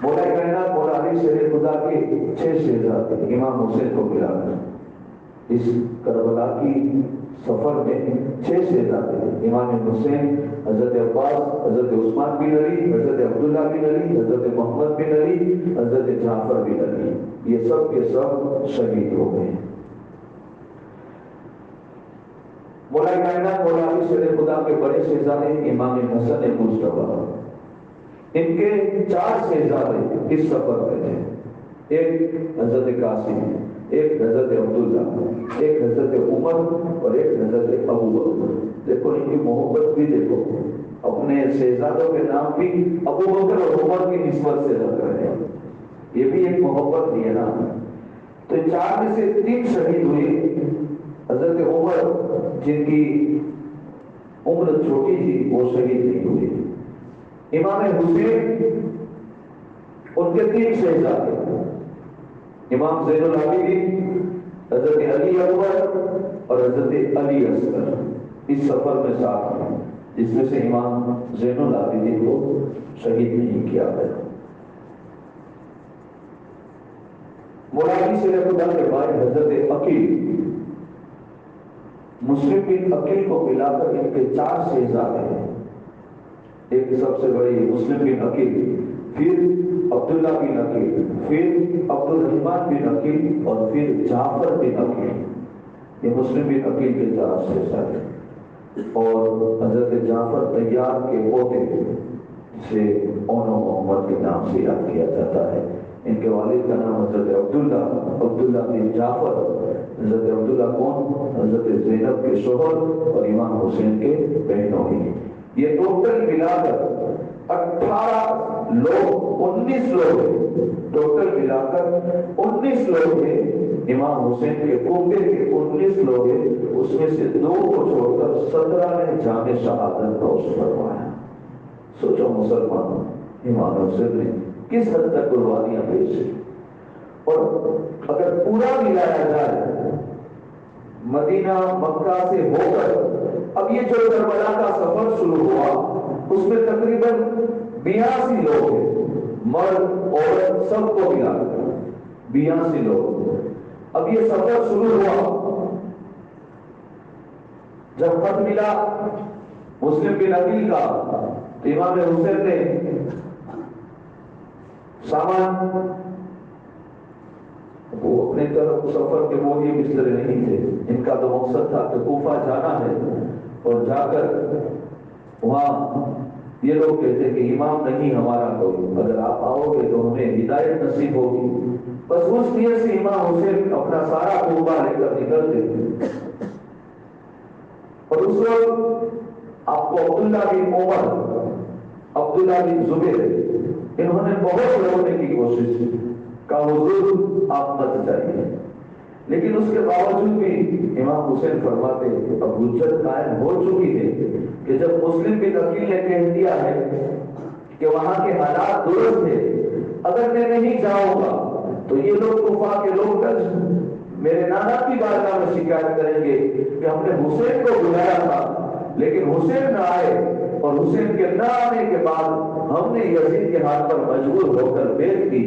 مولا کائنات مولا علی شیر خدا کے 6 شہزادے امام حسین کو ملا کر اس کربلا کی سفر میں 6 شہزادے امام حسین، حضرت عباس، حضرت عثمان بن علی، حضرت عبداللہ بن علی، حضرت محمد بن علی، حضرت جعفر بن علی، یہ سب کے سب شہید ہو گئے۔ مولا کائنات مولا علی شیر خدا کے بڑے شہزادے امام حسن مجتبی، ان کے 4 شہزادے اس سفر میں تھے، ایک حضرت قاسم، ایک حضرت عبداللہ، ایک حضرت عمر اور ایک حضرت ابو بکر۔ دیکھو ان کی محبت بھی دیکھو، اپنے شہزادوں کے نام بھی ابو بکر اور عمر کی نسبت سے رکھ رہے ہیں، یہ بھی ایک محبت بھی ہے نا۔ تو 4 میں سے 3 شہید ہوئے۔ حضرت عمر جن کی عمر چھوٹی تھی وہ شہید نہیں ہوئے۔ امام حسین ان کے 3 شہزادے امام زین العابدین، حضرت علی اکبر اور حضرت علی اصغر اس سفر میں ساتھ ہیں، جس میں سے امام زین العابدین کو شہید نہیں کیا گیا۔ مولا علی شیر خدا کے بھائی حضرت عقیل، مسلم بن عقیل کو ملا کر ان کے 4 شہزادے ہیں، ایک سب سے بڑی مسلم بن عقیل، پھر عبداللہ بن عقیل، پھر عبد الرحمن بن عقیل اور پھر جعفر بن عقیل، یہ مسلم بن عقیل کے 4 شہزادے۔ اور حضرت جعفر طیار کے پوتے سے اونو محمد کے نام سے یاد کیا جاتا ہے۔ ان کے والد کا نام حضرت عبداللہ بن جعفر۔ حضرت عبداللہ کون؟ حضرت زینب کے شوہر اور امام حسین کے بہنوں ہی۔ یہ ٹوٹل ملا کر 18 لوگ، 19 لوگ ہیں، ٹوٹل ملا کر 19 لوگ ہیں۔ امام حسین کے پوتے کے 19 لوگ ہیں، اس میں سے 2 کو چھوڑ کر 17 نے جام شہادت نوش فرمایا۔ سوچو مسلمانوں، امام حسین نے کس حد تک قربانیاں پیش کی۔ اور اگر پورا ملایا جائے مدینہ مکہ سے ہو کر اب یہ جو کربلا کا سفر شروع ہوا اس میں تقریباً 82 لوگ ہیں، مرد عورت سب کو ملا کر 82 لوگ۔ اب یہ سفر شروع ہوا، جب خط ملا مسلم بن عقیل کا تو امام حسین نے سامان، وہ اپنے طرف سفر کے مولی بستر نہیں تھے، ان کا تو مقصد تھا کہ کوفہ جانا ہے اور جا کر وہاں یہ لوگ کہتے کہ امام نہیں ہمارا کوئی، اگر آپ آؤ گے تو ہمیں ہدایت نصیب ہوگی۔ بس اس نیت سے امام حسین اپنا سارا کوفہ لے کر نکلتے تھے۔ اور اس وقت آپ کو عبداللہ بن عمر، عبداللہ بن زبیر، انہوں نے بہت روکنے کی کوشش کی، کہا حضور آپ مت جائیے، لیکن اس کے باوجود بھی امام حسین فرماتے اب حجت قائم ہو چکی ہے کہ جب مسلم بن عقیل نے کہہ دیا ہے کہ وہاں کے حالات درست ہے، اگر میں نہیں جاؤں گا تو یہ لوگ کوفہ کے لوگ میرے نانا کی بارگاہ میں شکایت کریں گے کہ ہم نے حسین کو بلایا تھا لیکن حسین نہ آئے، اور حسین کے نہ آنے کے بعد ہم نے یزید کے ہاتھ پر مجبور ہو کر بیعت کی،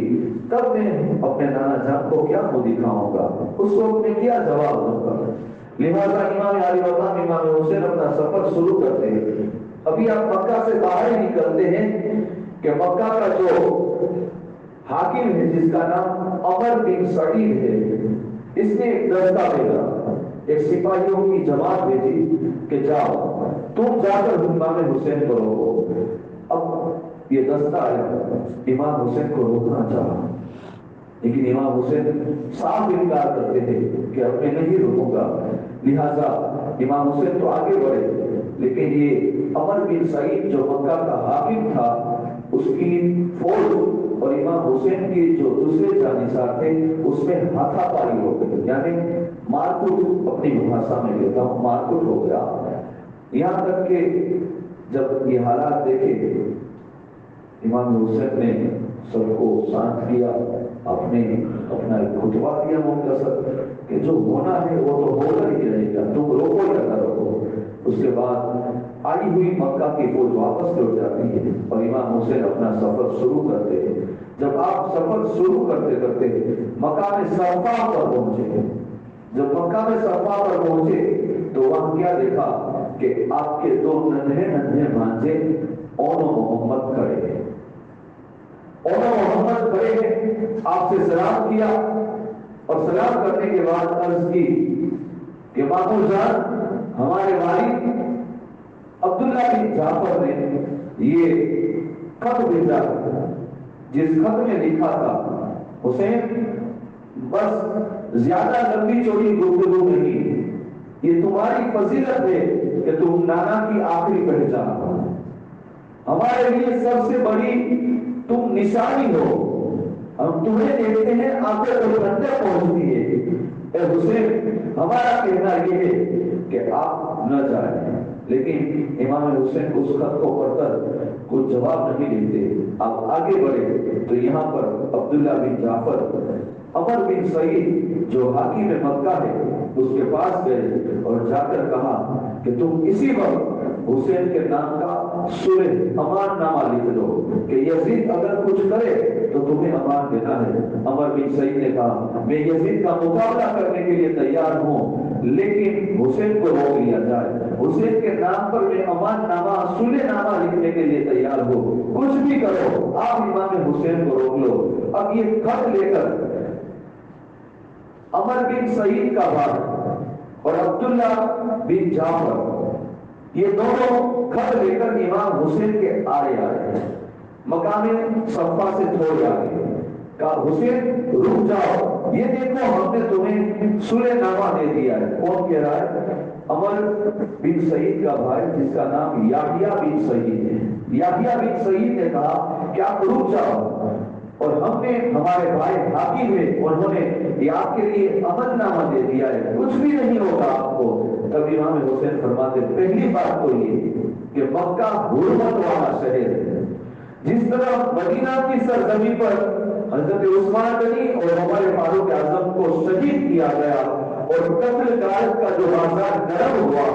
تب میں اپنے نانا جان کو کیا منہ دکھاؤں گا، اس کو میں کیا جواب دوں گا۔ لہذا امام علی مقام امام حسین اپنا سفر شروع کرتے ہیں۔ ابھی آپ مکہ سے باہر نکلتے ہیں کہ مکہ کا جو حاکم ہے جس کا نام عمر بن سعید ہے، اس نے ایک دستہ بھیجا، ایک سپاہیوں کی جماعت بھیجی کہ جاؤ تم جا کر امام حسین کو روکو۔ اب یہ دستہ ہے، امام حسین کو روکنا چاہا لیکن امام حسین صاف انکار کرتے تھے کہ اب میں نہیں روکوں گا۔ لہذا امام حسین تو آگے بڑھے لیکن یہ عمر بن سعید جو مکہ کا حاکم تھا، اس کی فوج اور امام حسین کے جو دوسرے جانشار تھے اس میں ہاتھا پائی ہو گئی، یعنی مارکوٹ، اپنی بھاشا میں کہتا ہوں مارکوٹ ہو گیا۔ یہاں تک کہ جب یہ حالات دیکھے امام حسین نے سب کو شانت کیا، آپ نے اپنا ایک خطبہ دیا مختصر کہ جو ہونا ہے وہ تو ہونا ہی رہے گا، تم روکو یا نہ روکو۔ اس کے بعد آئی ہوئی مکہ کی فوج واپس لوٹ جاتی ہے اور امام حسین اپنا سفر شروع کرتے ہیں۔ جب آپ سفر شروع کرتے کرتے مقام صفا پر پہنچے، جب مکہ میں صفا پر پہنچے تو وہاں کیا دیکھا کہ آپ کے دو ننھے ننھے بھانجے اون و محمد کھڑے ہیں۔ اون و محمد کھڑے ہیں، آپ سے سلام کیا اور سلام کرنے کے بعد عرض کی کہ مامو جان، ہمارے والد عبداللہ بن جعفر نے یہ خط بھیجا، جس خط میں لکھا تھا حسین بس زیادہ لمبی چوڑی گفتگو نہیں، یہ تمہاری فضیلت ہے کہ تم نانا کی آخری پہچان ہو، ہمارے لیے سب سے بڑی تم نشانی ہو، ہم تمہیں دیکھتے ہیں آنکھوں کو ٹھنڈک پہنچتی ہے۔ اے حسین، ہمارا کہنا یہ ہے کہ آپ نہ جائیں، لیکن امام حسین اس خط کو پڑھ کر کوئی جواب نہیں دیتے، آپ آگے بڑھے تو یہاں پر عبداللہ بن جعفر عمر بن سعید جو حاکم مکہ ہے اس کے پاس گئے اور جا کر کہا کہ تم اسی وقت حسین کے نام کا سلح امان نامہ لکھ دو کہ یزید اگر کچھ کرے تو تمہیں امان دینا ہے۔ عمر بن سعید نے کہا میں یزید کا مقابلہ کرنے کے لیے تیار ہوں، لیکن حسین کو روک لیا جائے، حسین کے نام پر میں امان نامہ سلح نامہ لکھنے کے لیے تیار ہوں، کچھ بھی کرو، آپ امام حسین کو روک لو۔ اب یہ خط لے کر عمر بن سعید کا بھائی اور عبداللہ بن جعفر یہ دونوں خط لے کر امام حسین کے آئے مقام صفا سے تھوڑے آگے، کہا حسین رک جاؤ، یہ دیکھو ہم نے تمہیں سلح نامہ دے دیا ہے۔ کون کہہ رہا ہے؟ عمر بن سعید کا بھائی جس کا نام یحییٰ بن سعید ہے۔ یحییٰ بن سعید نے کہا کہ آپ رک جاؤ، اور ہم نے ہمارے بھائی حاکم ہے، انہوں نے یہ آپ کے لیے امن نامہ دے دیا ہے، کچھ بھی نہیں ہوگا آپ کو۔ تب امام حسین فرماتے پہلی بات تو یہ کہ مکہ حرمت والا شہر ہے، جس طرح مدینہ کی سرزمین پر حضرت عثمان غنی اور عمر فاروق اعظم کو شہید کیا گیا اور قتل غارت کا جو بازار نرم ہوا،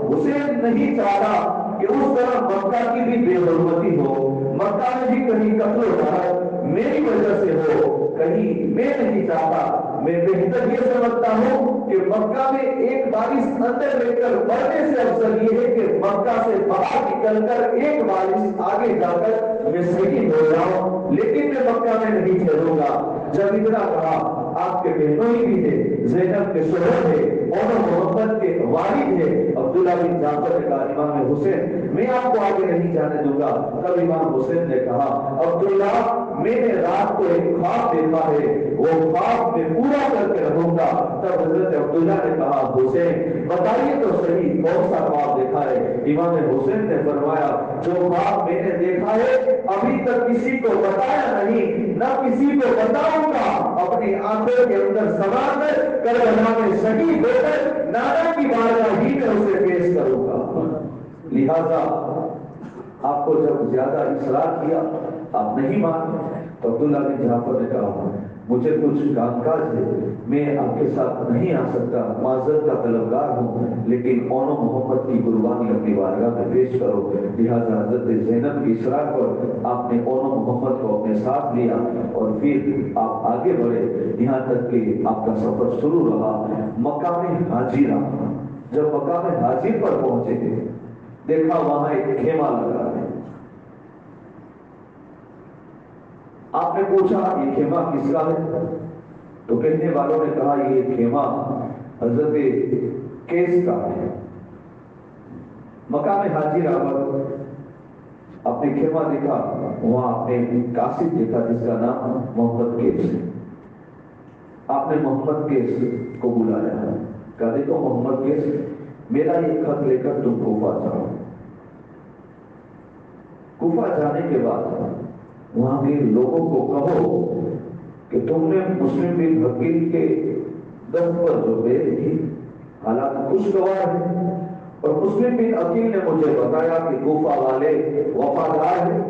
حسین نہیں چاہتا کہ اس طرح مکہ کی بھی بے حرمتی ہو، مکہ میں بھی کہیں قتل و غارت میری وجہ سے ہو، کہیں میں نہیں چاہتا۔ میں بہتر یہ سمجھتا ہوں کہ مکہ میں ایک بارش اندر لے کر مرنے سے افضل یہ ہے کہ مکہ سے باہر نکل کر ایک بارش آگے جا کر میں شہید ہو جاؤں، لیکن میں مکہ میں نہیں ٹھہروں گا۔ جب اتنا کہا آپ کے بہنوئی بھی تھے، زینب کے شوہر تھے اور محمد کے والد تھے عبداللہ بن جعفر نے کہا امام حسین میں آپ کو آگے نہیں جانے دوں گا۔ تب امام حسین نے کہا عبداللہ میں نے رات کو ایک خواب دیکھا ہے، وہ خواب میں پورا کر کے رہوں گا۔ تب حضرت عبداللہ نے کہا حسین بتائیے تو صحیح کون سا خواب دیکھا ہے؟ امام حسین نے فرمایا جو خواب میں نے دیکھا ہے ابھی تک کسی کو بتایا نہیں، نہ کسی کو بتاؤں گا، اپنی آنکھوں کے اندر سما کر کربلا میں شہید ہو کر نانا کی بارگاہ ہی میں اسے پیش کروں گا۔ لہذا آپ کو جب زیادہ اصرار کیا آپ نہیں مانے تو عبداللہ بن جعفر نے کہا مجھے کچھ کام کاج ہے، میں آپ کے ساتھ نہیں آ سکتا، معذرت کا طلبگار ہوں، لیکن اون و محمد کی قربانی اپنی بارگاہ میں پیش کرو۔ لہذا حضرت زینب کی اصرار پر آپ نے اون و محمد کو اپنے ساتھ لیا اور پھر آپ آگے بڑھے، یہاں تک کہ آپ کا سفر شروع رہا مقام حاجرہ۔ جب مقام حاجر پر پہنچے تھے دیکھا وہاں ایک خیمہ لگا ہے۔ آپ نے پوچھا یہ خیمہ کس کا ہے؟ تو کہنے والوں نے کہا یہ خیمہ حضرت قیس کا ہے۔ مقام حاجرہ پر آپ نے خیمہ دیکھا، وہاں آپ نے قاصد دیکھا جس کا نام محمد قیس ہے۔ آپ نے محمد قیس کو بلایا، کہا دیکھو محمد قیس میرا یہ خط لے کر تم کوفہ جاؤ، کوفہ جانے کے بعد وہاں کے لوگوں کو کہو کہ تم نے مسلم بن عقیل کے دم پر جو بیعت کی حالات خوشگوار ہے، اور مسلم بن عقیل نے مجھے بتایا کہ کوفہ والے وفادار ہیں،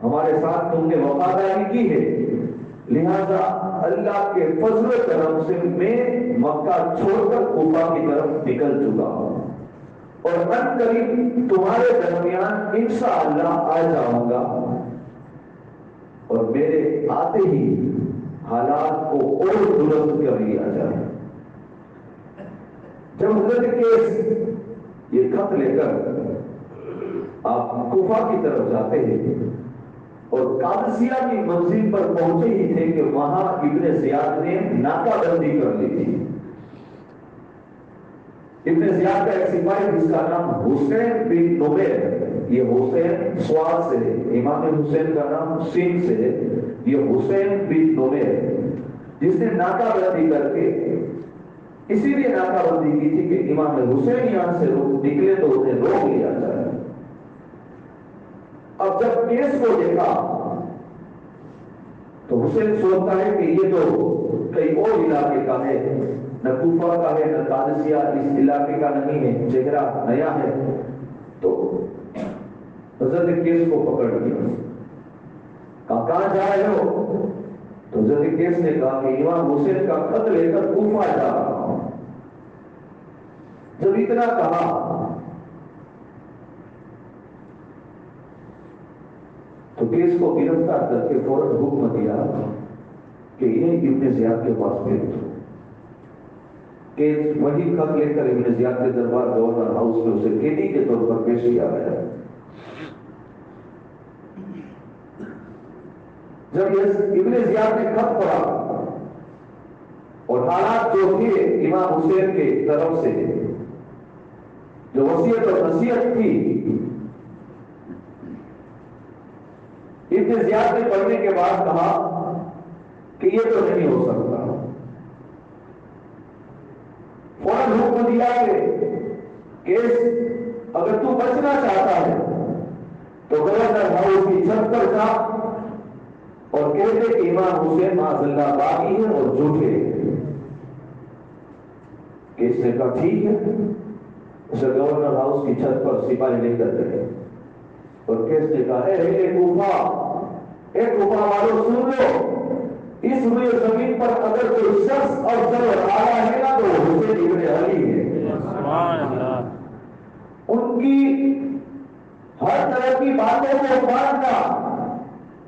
ہمارے ساتھ تم نے وفاداری کی ہے، لہذا اللہ کے فضل و کرم سے میں مکہ چھوڑ کر کوفہ کی طرف نکل چکا ہوں، اور ان قریب تمہارے درمیان انشاءاللہ آ جاؤں گا، اور میرے آتے ہی حالات کو اور درست کر لیا جائے۔ جب حضرت کیس یہ خط لے کر آپ کوفہ کی طرف جاتے ہیں اور قادسیہ کی منزل پر پہنچے ہی تھے کہ وہاں ابن زیاد نے ناکہ بندی کر لی تھی۔ ابن زیاد کا ایک سپاہی جس کا نام حسین بن نمیر، یہ حسین سواد سے ہے، امام حسین کا نام سین سے ہے، یہ حسین بن نمیر، جس نے ناکہ بندی کر کے اسی لیے ناکہ بندی کی تھی کہ امام حسین یہاں سے نکلے تو انہیں روک لیا جائے۔ اب جب کیس کو دیکھا تو حسین سوچتا ہے کہ یہ تو کئی اور علاقے کا ہے، نہ کوفہ کا ہے نہ قادسیہ اس علاقے کا نہیں ہے، چہرہ نیا ہے، تو حضرت کیس کو پکڑ لیا، کہاں جا رہے ہو؟ تو حضرت کیس نے کہا کہ امام حسین کا خط لے کر کوفہ جا رہا ہوں۔ جب اتنا کہا تو کیس کو گرفتار کر کے فوراً حکم دیا کہ یہ ابن زیاد کے پاس بھیج دو۔ کیس وہی خط لے کر ابن زیاد کے دربار گورنر ہاؤس میں اسے قیدی کے طور پر پیش کیا گیا۔ جب یہ ابن زیاد نے خط پڑھا اور حالات جو تھے امام حسین کے طرف سے جو وصیت اور نصیحت تھی، ابن زیاد نے پڑھنے کے بعد کہا کہ یہ تو نہیں ہو سکتا، فوراً حکم دیا کہ کیس اگر تو بچنا چاہتا ہے تو گورنر ہاؤس کی چھت پر جا اور کہتے کہ امام حسین معاذ اللہ باغی ہے اور جھوٹے ہیں۔ کیس نے کہا ٹھیک ہے، اسے گورنر ہاؤس کی چھت پر سپاہی لے کر گئے اور کیس نے کہا اے کوفہ والوں سن لو، اس روئے زمین پر اگر کوئی شخص اور ضرور آیا ہے نا تو حسین ابن علی ہے۔ سبحان اللہ۔ ان کی ہر طرح کی باتوں کو ماننا،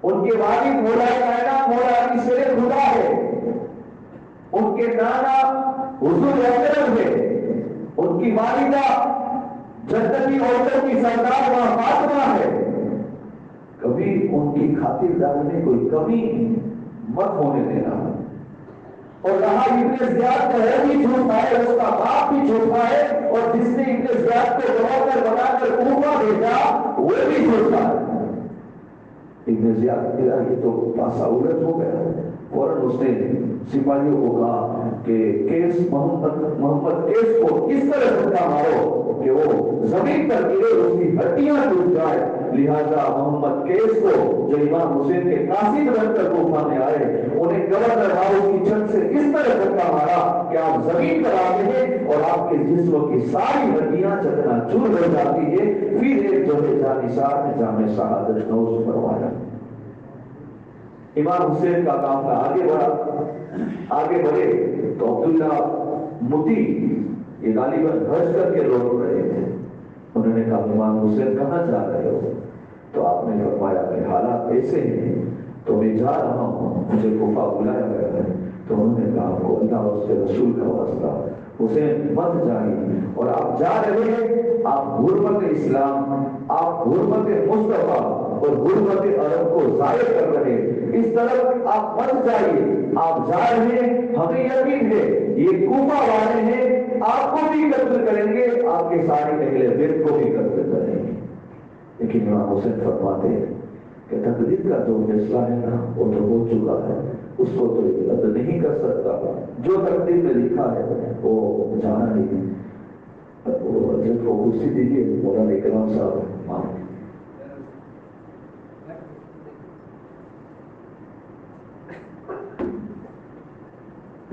ان کے والد مولا کائنات مولا علی شیر خدا ہے، ان کے نانا حضور اکرم ہے، ان کی والدہ جنتی عورتوں کی سردار ماں فاطمہ ہے، کبھی ان کی خاطرداری میں کوئی کمی مت ہونے دینا۔ اور رہا ابن زیاد کا ہے بھی جھوٹا ہے، اس کا باپ بھی جھوٹا ہے، اور جس نے ابن زیاد کو گورنر بنا کر کوفہ بھیجا وہ بھی جھوٹا ہے۔ ابن زیاد کہا یہ تو پاسا الٹ ہو گیا، فوراً اس نے سپاہیوں کو کہا کہ کیس محمد کیس کو اس طرح دھکا مارو کہ وہ زمین پر گرے، اس کی ہڈیاں ٹوٹ جائے، لہذا محمد کیس کو جو امام حسین کے قاصد بن کر کوفہ میں آئے انہیں گورنر ہاؤس کی چھت سے اس طرح دھکا مارا کہ آپ زمین پر آتے ہیں اور آپ کے جسم کی ساری ہڈیاں چکنا چور ہو جاتی ہے، پھر ایک جو ہے جانشار نے جامع شہادت نوش فرمایا۔ امام حسین کا قافلہ آگے بڑھے تو عبداللہ متی یہ غالباً حج کر کے لوٹ رہے تھے، انہوں نے کہا امام حسین کہاں جا رہے ہو؟ تو آپ نے فرمایا کہ حالات ایسے ہیں تو میں جا رہا ہوں، مجھے کوفہ بلایا گیا ہے۔ تو انہوں نے کہا آپ کو اللہ اور اس کے رسول کا واسطہ حسین مت جائیے، اور آپ جا رہے ہیں آپ غربت اسلام، آپ غربت مصطفیٰ اور غربت عرب کو ضائع کر رہے ہیں، اس طرف آپ مت جائیے، آپ جا رہے ہیں، ہمیں یقین ہے یہ کوفہ والے ہیں آپ کو بھی قتل کریں گے، آپ کے سارے اہل بیت کو بھی قتل کریں گے۔ لیکن امام حسین فرماتے ہیں کہ تقدیر کا جو فیصلہ ہے نا وہ تو ہو چکا ہے، اس کو تو رد نہیں کر سکتا، جو تقدیر میں لکھا ہے وہ جانا نہیں۔ وہ جب کو کرسی دیجیے مولانا اکرام صاحب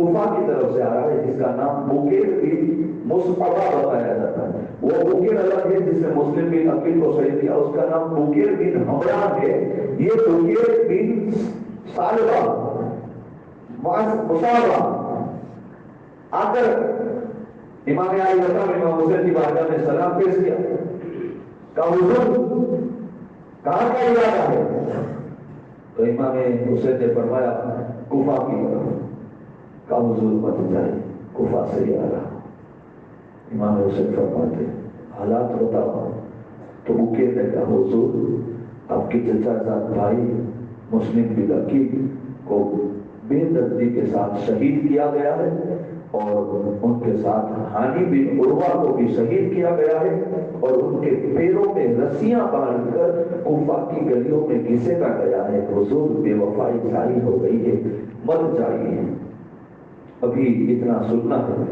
کوفہ کی طرف سے آ رہا ہے، جس کا نام بکیر بن مصعبہ بتایا جاتا ہے۔ وہ بکیر الگ ہے جس نے مسلم بن عقیل کو شہید کیا، اس کا نام بکیر بن حمران ہے۔ یہ بکیر بن سالبہ مصعبہ آ کر امام علی مقام امام حسین کی بارگاہ میں سلام پیش کیا، کہا حضور کہاں کا ارادہ ہے؟ تو امام حسین نے فرمایا کوفہ کی طرف۔ کہا حضور مت جائے، کوفہ سے ہی آ رہا۔ امام حسین فرماتے حالات بتاؤ۔ تو بکیر نے کہا حضور آپ کے چچا زاد بھائی مسلم بن عقیل کو بے دردی کے ساتھ شہید کیا گیا ہے، اور ان کے ساتھ ہانی بن عروہ کو بھی شہید کیا گیا ہے، اور ان کے پیروں میں رسیاں باندھ کر کوفہ کی گلیوں میں گھسیٹا گیا ہے۔ حضور بے وفائی جاری ہو گئی ہے، مت جائیے۔ ابھی اتنا سننا ہے،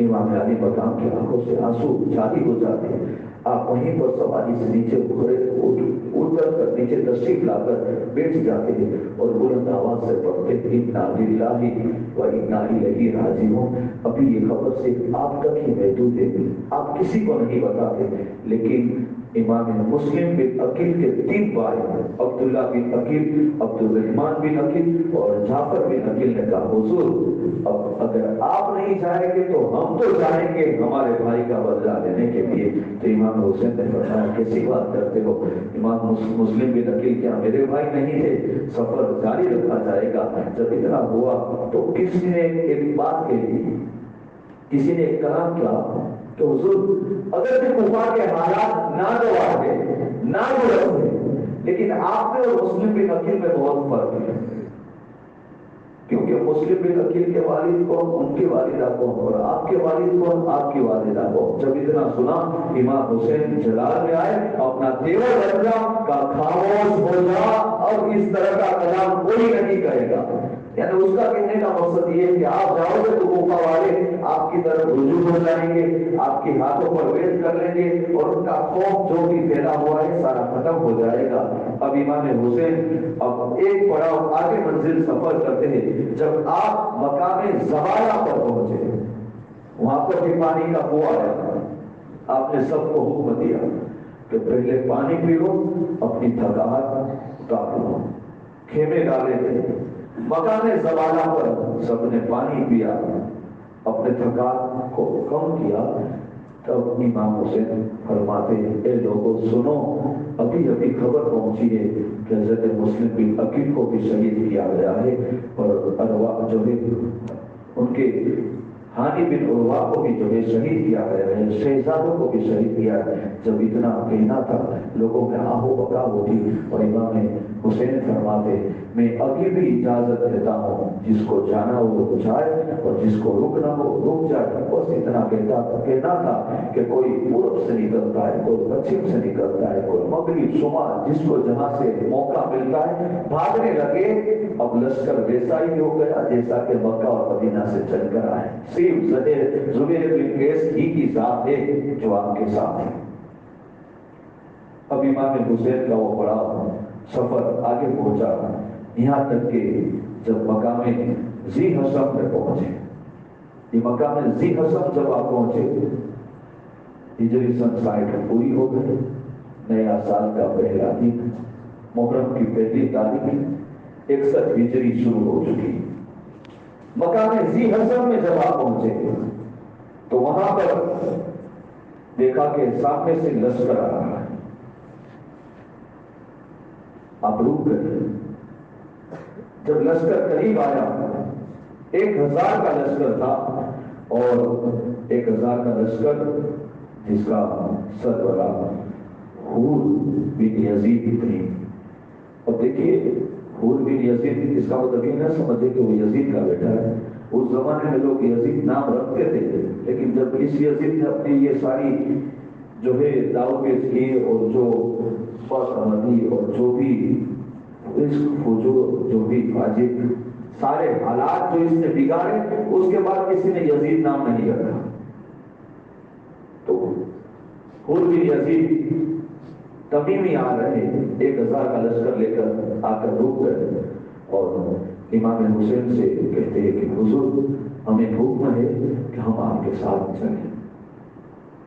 امام علی مقام کی آنکھوں سے آنسو جاری ہو جاتے ہیں۔ آپ وہیں پر سواری سے نیچے اتر کر نیچے تشریف لا کر بیٹھ جاتے ہیں اور بلند آواز سے پڑھتے ہیں انا للہ و انا الیہ راجعون۔ ابھی یہ خبر صرف آپ تک ہی محدود ہے، آپ کسی کو نہیں بتاتے، لیکن امام مسلم بن عقیل کے 3 بھائی عبداللہ بن عقیل، عبد الرحمن بن عقیل اور جعفر بن عقیل نے کہا حضور اب اگر آپ نہیں جائیں گے تو ہم تو جائیں گے ہمارے بھائی کا بدلہ لینے کے لیے۔ تو امام حسین نے فرمایا کیسی بات کرتے ہو، امام مسلم بن عقیل کیا میرے بھائی نہیں تھے؟ سفر جاری رکھا جائے گا۔ جب اتنا ہوا تو کسی نے ایک بات کہی، کسی نے ایک کلام کیا کہ حضور اگر کوفہ کے حالات ناگوار ہے، نادرست ہے، لیکن آپ میں اور مسلم بن عقیل میں بہت فرق ہے، کیونکہ مسلم بن عقیل کے والد کو ان کی والدہ کو اور آپ کے والد کو آپ کی والدہ کو۔ جب اتنا سنا امام حسین جلال میں آئے، اپنا تیور بن جا کا خاموش ہو جا، اور اس طرح کا کلام کوئی نہیں کہے گا۔ یعنی اس کا کہنے کا مقصد یہ ہے کہ آپ جاؤ گے تو کوفہ والے آپ کی طرف رجوع ہو جائیں گے، آپ کے ہاتھوں پر ویٹ کر لیں گے، اور ان کا خوف جو بھی پھیلا ہوا ہے سارا ختم ہو جائے گا۔ اب امام حسین اب ایک پڑاؤ آگے منزل سفر کرتے ہیں۔ جب آپ مقام زوالہ پر پہنچے، وہاں پر بھی پانی کا کنواں آیا، آپ نے سب کو حکم دیا کہ پہلے پانی پیو، اپنی تھکاوٹ اتار لو۔ خیمے ڈالے تھے مقام زوالہ پر، سب نے پانی پیا، اپنے تھکاوٹ کو کم کیا۔ تب امام حسین فرماتے اے لوگوں سنو، ابھی ابھی خبر پہنچی ہے کہ حضرت مسلم بن عقیل کو بھی شہید کیا گیا ہے، اور ارواح جو ہے ان کے ہانی بن عروہ کو بھی جو ہے شہید کیا گیا ہے، شہزادوں کو بھی شہید کیا ہے۔ جب اتنا کہنا تھا لوگوں میں آہو بکا ہوتی، اور امام حسین فرماتے میں ابھی بھی اجازت دیتا ہوں، جس کو جانا ہو وہ جائے اور جس کو رکنا ہو رک جائے۔ بس اتنا کہنا تھا کہ کوئی پورب سے نکلتا ہے، کوئی پچھم سے نکلتا ہے، کوئی مغرب شمال، جس کو جہاں سے موقع ملتا ہے بھاگنے لگے۔ اب لشکر ویسا ہی ہو گیا جیسا کہ مکہ اور مدینہ سے چل کر آئے، صرف زبیر بن قیس ہی کی ذات ہے جو آپ کے ساتھ ہے۔ اب امام حسین کا وہ بڑا سفر آگے پہنچا، یہاں تک کہ جب مقام ذی حسم میں پہنچے، یہ مقام ذی حسم جب آپ پہنچے، ہجری سن 60 پوری ہو گئی، نیا سال کا پہلا دن، محرم کی پہلی تاریخ 61 ہجری شروع ہو چکی۔ مقام ذی حسم میں جب آپ پہنچے تو وہاں پر دیکھا کہ سامنے سے لشکر آ رہا ہے، آپ رک گئے۔ جب لشکر قریب آیا، 1000 کا لشکر تھا، اور 1000 کا لشکر جس کا سربراہ حور بن یزید تھی۔ اب دیکھیے حور بن یزید، اس کا مطلب یہ نہ سمجھے کہ وہ یزید کا بیٹا ہے۔ اس زمانے میں لوگ یزید نام رکھتے تھے، لیکن جب اس یزید نے اپنی یہ ساری جو ہے داؤ پیش کی، اور جو فاطمہ اور جو بھی جو بھی واجب سارے حالات جو اس نے بگاڑے، اس کے بعد کسی نے یزید نام نہیں رکھا۔ تو حور بن یزید تمیمی آ رہے، 1000 کا لشکر لے کر آ کر رک گئے، اور امام حسین سے کہتے ہیں کہ حضور ہمیں حکم ہے کہ ہم آپ کے ساتھ چلیں۔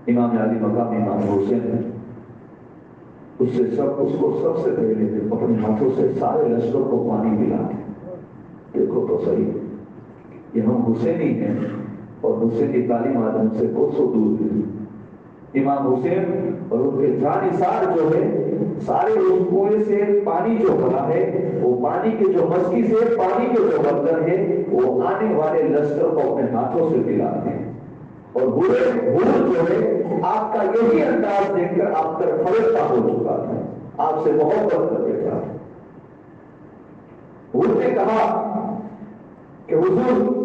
امام علی مقام امام حسین اس کو سب سے پہلے اپنے ہاتھوں سے سارے لشکر کو پانی پلاتے۔ دیکھو تو صحیح، یہ ہم حسینی ہیں اور حسینی تعلیمات ہم سے بہت سو دور ہیں۔ امام حسین اور ان کے جانثار جو ہے سارے اس کنویں سے پانی جو بھرا ہے، وہ پانی کے جو مسکی سے پانی کے جو برتن ہے وہ آنے والے لشکر کو اپنے ہاتھوں سے پلاتے ہیں۔ اور بوڑھ جو ہے آپ کا یہی انداز دیکھ کر آپ پر فرشتہ ہو چکا تھا، آپ سے محبت کرتے تھا۔ بوڑھ نے کہا کہ حضور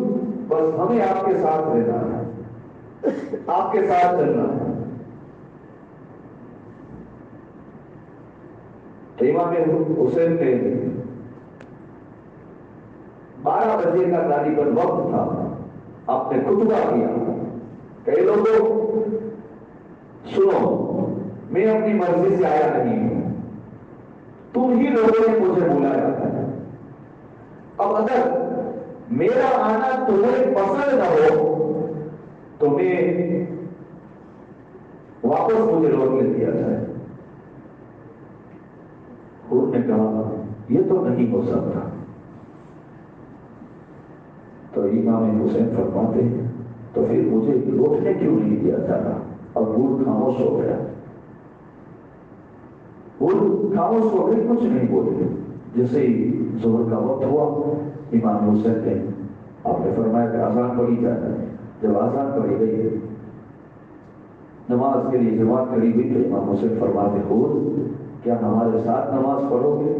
بس ہمیں آپ کے ساتھ رہنا ہے، آپ کے ساتھ چلنا ہے۔ امام حسین نے 12 بجے کا غالباً وقت تھا، آپ نے خطبہ کیا کہ لوگوں سنو، میں اپنی مرضی سے آیا نہیں ہوں، تم ہی لوگوں نے مجھے بلایا ہے۔ اب اگر میرا آنا تمہیں پسند نہ ہو تو میں واپس مجھے لوٹنے دیا جائے۔ انہوں نے کہا یہ تو نہیں ہو سکتا۔ تو امام حسین فرماتے ہیں تو پھر مجھے لوٹنے کیوں نہیں دیا جاتا؟ اب بوڑھ خاموش ہو گیا، بوڑھ خاموش ہو گئے، کچھ نہیں بولے۔ جیسے ہی ظہر کا وقت ہوا، امام حسین نے آپ نے فرمایا کہ اذان پڑھی جائے۔ جب اذان پڑھی گئی، نماز کے لیے جماعت کھڑی ہوئی تو امام حسین فرماتے ہو کیا ہمارے ساتھ نماز پڑھو گے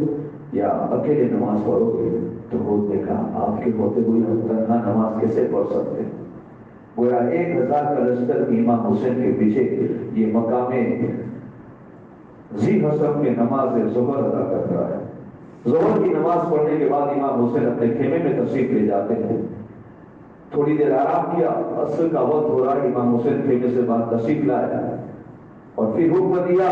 یا اکیلے نماز پڑھو گے؟ تو خود نے کہا آپ کے ہوتے ہوئے ہم تنہا نماز کیسے پڑھ سکتے؟ گویا 1000 کا لشکر امام حسین کے پیچھے یہ مقام ذی حسب میں نماز ظہر ادا کر رہا ہے۔ ظہر کی نماز پڑھنے کے بعد امام حسین اپنے خیمے میں تشریف لے جاتے ہیں، تھوڑی دیر آرام کیا، عصر کا وقت ہو رہا ہے، امام حسین خیمے سے باہر تشریف لایا اور پھر حکم دیا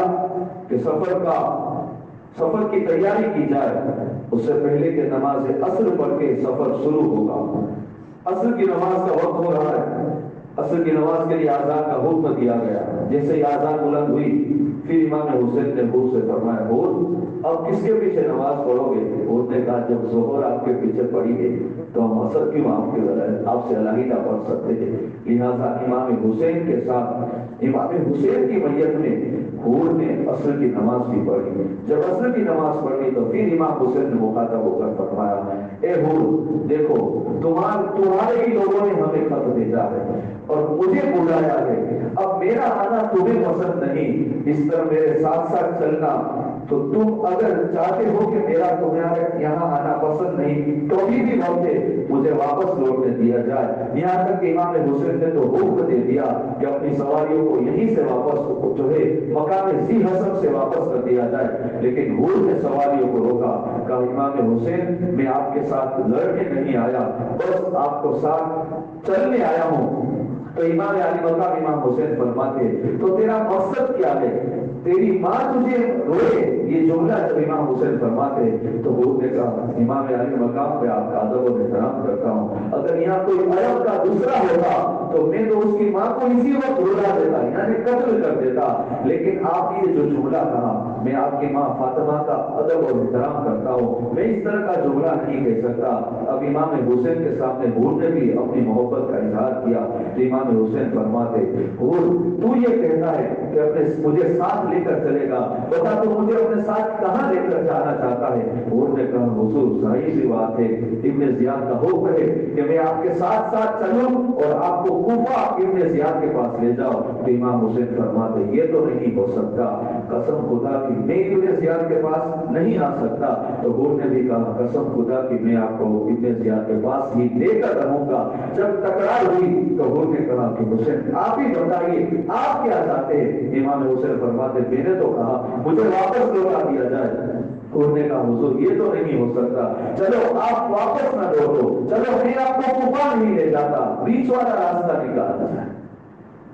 کہ سفر کی تیاری کی جائے۔ اس سے پہلے کہ نماز عصر پڑھ کے سفر شروع ہوگا۔ عصر کی نماز کا وقت ہو رہا ہے، عصر کی نماز کے لیے آذان کا حکم دیا گیا۔ جیسے ہی آذان بلند ہوئی پھر امام حسین نے حضور سے فرمایا حضور اب کس کے پیچھے نماز پڑھو گے؟ حضور نے کہا جب ظہر آپ کے پیچھے پڑھی گئی تو ہم عصر کیوں آپ سے علیحدہ پڑھ سکتے ہیں؟ لہٰذا امام حسین کے ساتھ امام حسین کی میت میں حضور نے عصر کی نماز بھی پڑھی۔ جب عصر کی نماز پڑھی تو پھر امام حسین نے مخاطب ہو کر فرمایا اے حضور دیکھو تمہارے ہی لوگوں نے ہمیں خط بھیجا ہے اور مجھے بلایا ہے، اب میرا آنا تمہیں پسند نہیں، اس طرح میرے ساتھ ساتھ چلنا، تو تم اگر چاہتے ہو کہ میرا تمہارے یہاں آنا پسند نہیں تو بھی وقت ہے مجھے واپس لوٹنے دیا جائے۔ یہاں تک کہ امام حسین نے تو حکم دے دیا کہ اپنی سواریوں کو یہیں سے واپس جو ہے مقام ذی حسب سے واپس کر دیا جائے، لیکن حضور نے سواریوں کو روکا، کہا امام حسین میں آپ کے ساتھ لڑنے نہیں آیا، بس آپ کو ساتھ چلنے آیا ہوں۔ تو امام علی مقام امام حسین فرماتے تو تیرا مقصد کیا ہے؟ تیری ماں تجھے روئے، یہ جملہ جب امام حسین فرماتے تو حضور نے کہا امام علی مقام پہ آپ کا ادب و احترام کرتا ہوں، اگر یہاں کوئی عرب کا دوسرا ہوتا تو میں تو اس کی ماں کو اسی وقت رلا دیتا، یعنی قتل کر دیتا، لیکن آپ یہ جو جملہ کہا میں آپ کی ماں فاطمہ کا ادب و احترام کرتا ہوں، میں اس طرح کا جملہ نہیں کہہ سکتا۔ اب امام حسین کے سامنے حضور نے بھی اپنی محبت کا اظہار کیا تو امام حسین فرماتے حضور تو یہ کہتا ہے کہ اپنے مجھے ساتھ لے کر چلے گا، بتا تو مجھے اپنے ساتھ کہاں لے کر جانا چاہتا ہے؟ حضور نے کہا حضور ظاہر سی بات ہے، ابن زیاد کا حکم ہے کہ میں آپ کے ساتھ ساتھ چلوں اور آپ کو کوفہ ابن زیاد کے پاس لے جاؤ۔ تو امام حسین فرماتے یہ تو نہیں ہو سکتا، قسم خدا کی میں ابن زیاد کے پاس نہیں آ سکتا۔ تو حضور نے بھی کہا قسم خدا کی میں آپ کو ابن زیاد کے پاس ہی لے کر رہوں گا۔ جب تکرار ہوئی تو حضور نے کہا کہ حسین آپ ہی بتائیے آپ کیا چاہتے ہیں؟ امام حسین فرماتے میں نے تو کہا مجھے واپس لوٹا دیا جائے۔ حضور نے کہا حضور یہ تو نہیں ہو سکتا، چلو آپ واپس نہ لوٹو، چلو میں آپ کو کوفہ نہیں لے جاتا، بیچ والا راستہ نکالا جائے۔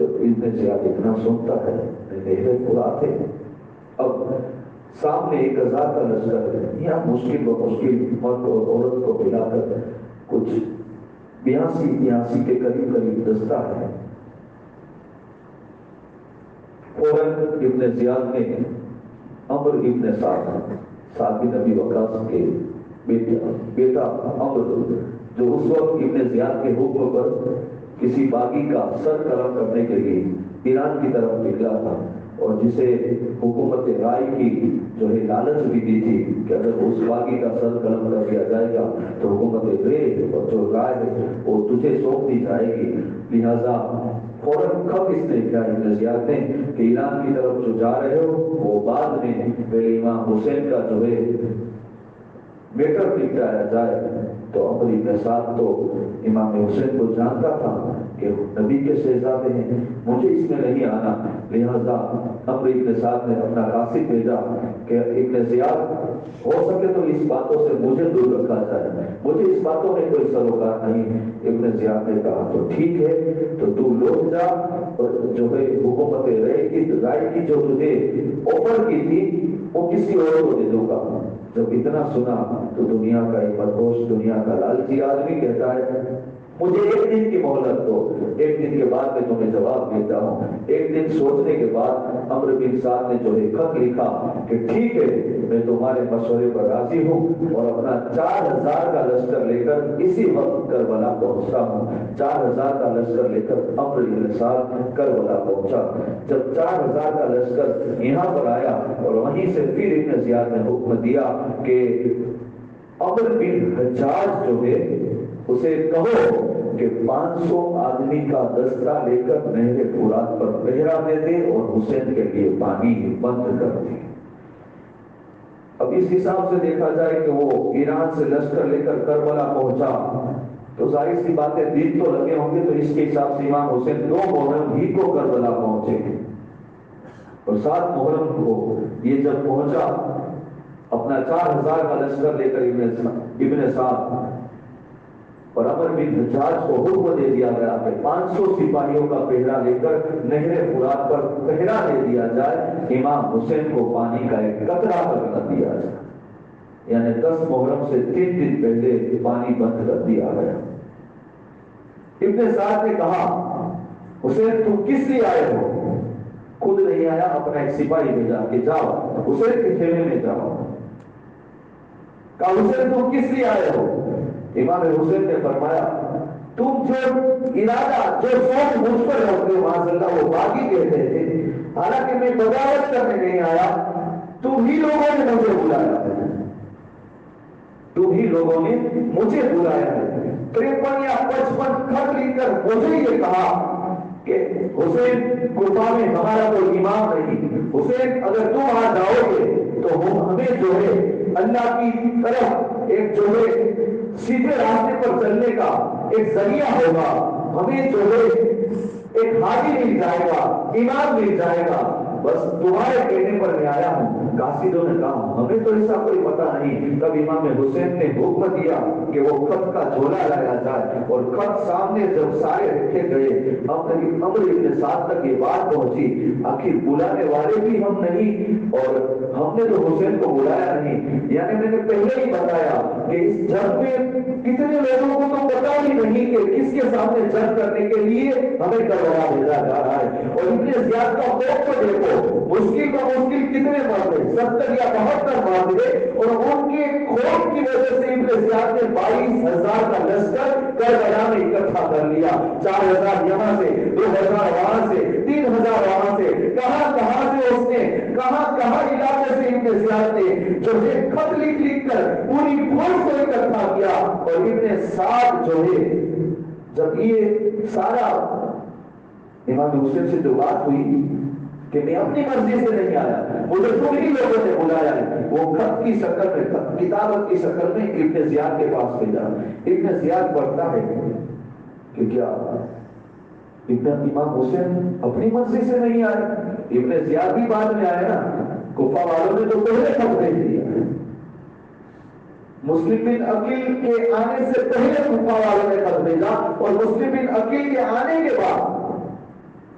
تو ابن زیاد اتنا سنتا ہے نہرے فرات ہے. اب سامنے 1000 کا لشکر ہے، یہاں مشکل و مشکل مرد اور عورت کو ملا کر کچھ 82 کے قریب دستہ ہے. فوراً ابن زیاد نے عمر ابن سعد بن ابی وقاص کے بیٹا عمر، جو اس وقت ابن زیاد کے حکم پر کسی باغی کا سر قلم کرنے کے لیے ایران کی طرف نکلا تھا، اور جسے حکومت رائے کی جو ہے لالچ بھی دی تھی کہ اگر اس باغی کا سر قلم کر دیا جائے گا تو حکومت اور جو رائے ہے وہ تجھے سونپ دی جائے گی. لہذا فوراً خط اس نے کیا ابن زیاد نے کہ ایران کی طرف جو جا رہے ہو وہ بعد میں پہلے امام حسین کا جو ہے میٹر نپٹایا جائے. تو عمر ابن سعد تو امام حسین کو جانتا تھا کہ نبی کے شہزادے ہیں، مجھے اس میں نہیں آنا. لہذا عمر ابن سعد نے اپنا قاصد بھیجا کہ ابن زیاد ہو سکے تو اس باتوں سے مجھے دور رکھا جائے، مجھے اس باتوں میں کوئی سروکار نہیں. ابن زیاد نے کہا تو ٹھیک ہے، تو تو لوٹ جا، اور جو ہے حکومت رائے کی جو تجھے آفر کی تھی وہ کسی اور کو دے دوں گا. جب اتنا سنا تو دنیا کا ایک بدوش، دنیا کا لالچی آدمی کہتا ہے مجھے 1 دن کی مہلت دو، 1 دن کے بعد میں تمہیں جواب دیتا ہوں. 1 دن سوچنے کے بعد عمر بن سعد نے جو ہے خط لکھا کہ ٹھیک ہے میں تمہارے مشورے پر راضی ہوں، اور اپنا 4000 کا لشکر لے کر اسی وقت کربلا پہنچتا ہوں. 4000 کا لشکر لے کر عمر بن سعد کربلا پہنچا. جب 4000 کا لشکر یہاں پر آیا اور وہیں سے پھر ابن زیاد نے حکم دیا کہ عمر بن حجاج جو ہے اسے کہو کہ 500 آدمی کا دستہ لے کر نہر فرات پر پہرا دے دے اور حسین کے لیے پانی بند کر دے. اب اس حساب سے دیکھا جائے کہ وہ ایران سے لشکر لے کر کربلا پہنچا تو ظاہر سی باتیں دن تو لگے ہوں گے، تو اس کے حساب سے امام حسین 2 محرم ہی کو کربلا پہنچے گے، اور 7 محرم کو یہ جب پہنچا اپنا 4000 کا لشکر لے کر ابن سعد، اور عمر بن حجاج کو حکم دے دیا گیا کہ 500 سپاہیوں کا پہرا لے کر نہر فرات پر پہرا دے دیا جائے، امام حسین کو پانی کا ایک قطرہ تک نہ دیا جائے. یعنی 10 محرم سے 3 دن پہلے پانی بند کر دیا گیا. ابن سعد نے کہا حسین تم کس لیے آئے ہو؟ خود نہیں آیا، اپنا ایک سپاہی بھیجا کہ جاؤ حسین کے خیمے میں جاؤ. کہا حسین تم کس لیے آئے ہو؟ امام حسین نے فرمایا تم جو ارادہ جو سوچ مجھ پر رکھتے ہو معاذ اللہ وہ باقی کہتے تھے، حالانکہ میں بغاوت کرنے نہیں آیا، تم ہی لوگوں نے مجھے بلایا ہے، تم ہی لوگوں نے مجھے بلایا ہے. 53 یا 55 خط لکھ کر مجھے یہ کہا کہ حسین کوفہ میں ہمارا کوئی امام نہیں، حسین اگر تم آ جاؤ گے تو ہمیں جو ہے اللہ کی طرف ایک جو ہے سیدھے راستے پر چلنے کا ایک ذریعہ ہوگا، ہمیں جو ہے ایک ہادی مل جائے گا، امام مل جائے گا. بس تمہارے کہنے پر میں آیا ہوں. قاصدوں نے کہا ہمیں تو ایسا کوئی پتہ نہیں. تب امام حسین نے حکم دیا کہ وہ خط کا جھولا لایا جائے، اور خط سامنے جب سارے رکھے گئے عمر ابن سعد تک یہ بات پہنچی آخر بلانے والے بھی ہم نہیں اور ہم نے تو حسین کو بلایا نہیں. یعنی میں نے پہلے ہی بتایا کہ اس جنگ میں کتنے لوگوں کو تو پتا ہی نہیں کہ کس کے سامنے جنگ کرنے کے لیے ہمیں کربلا بھیجا جا رہا ہے. اور اتنے زیادہ خوف کو دیکھو، مشکل کا مشکل کتنے مار گئے، 70 یا 72 مار گئے، اور ان کے خوف کی وجہ سے ابن زیاد نے 22,000 کا لشکر کربلا میں اکٹھا کر لیا. 4,000 یہاں سے، 2,000 وہاں سے، 3,000 وہاں سے، کہاں سے اس نے کہاں علاقے سے ابن زیاد نے جو ہے خط لکھ کر پوری فوج کو اکٹھا کیا. اور ابن سعد جو ہے جب یہ سارا امام حسین سے جو بات ہوئی کہ میں اپنی مرضی سے نہیں آیا، مجھے تم ہی لوگوں نے بلایا ہے، وہ خط کی شکل میں کتابت کی شکل میں ابن زیاد کے پاس بھیجا. ابن زیاد پڑھتا ہے کہ کیا امام حسین اپنی مرضی سے نہیں آئے؟ ابن زیاد بھی بعد میں آئے نا، کوفہ والوں نے تو پہلے خط بھیج دیا. مسلم بن عقیل کے آنے سے پہلے کوفہ والوں نے خط بھیجا، اور مسلم بن عقیل کے آنے کے بعد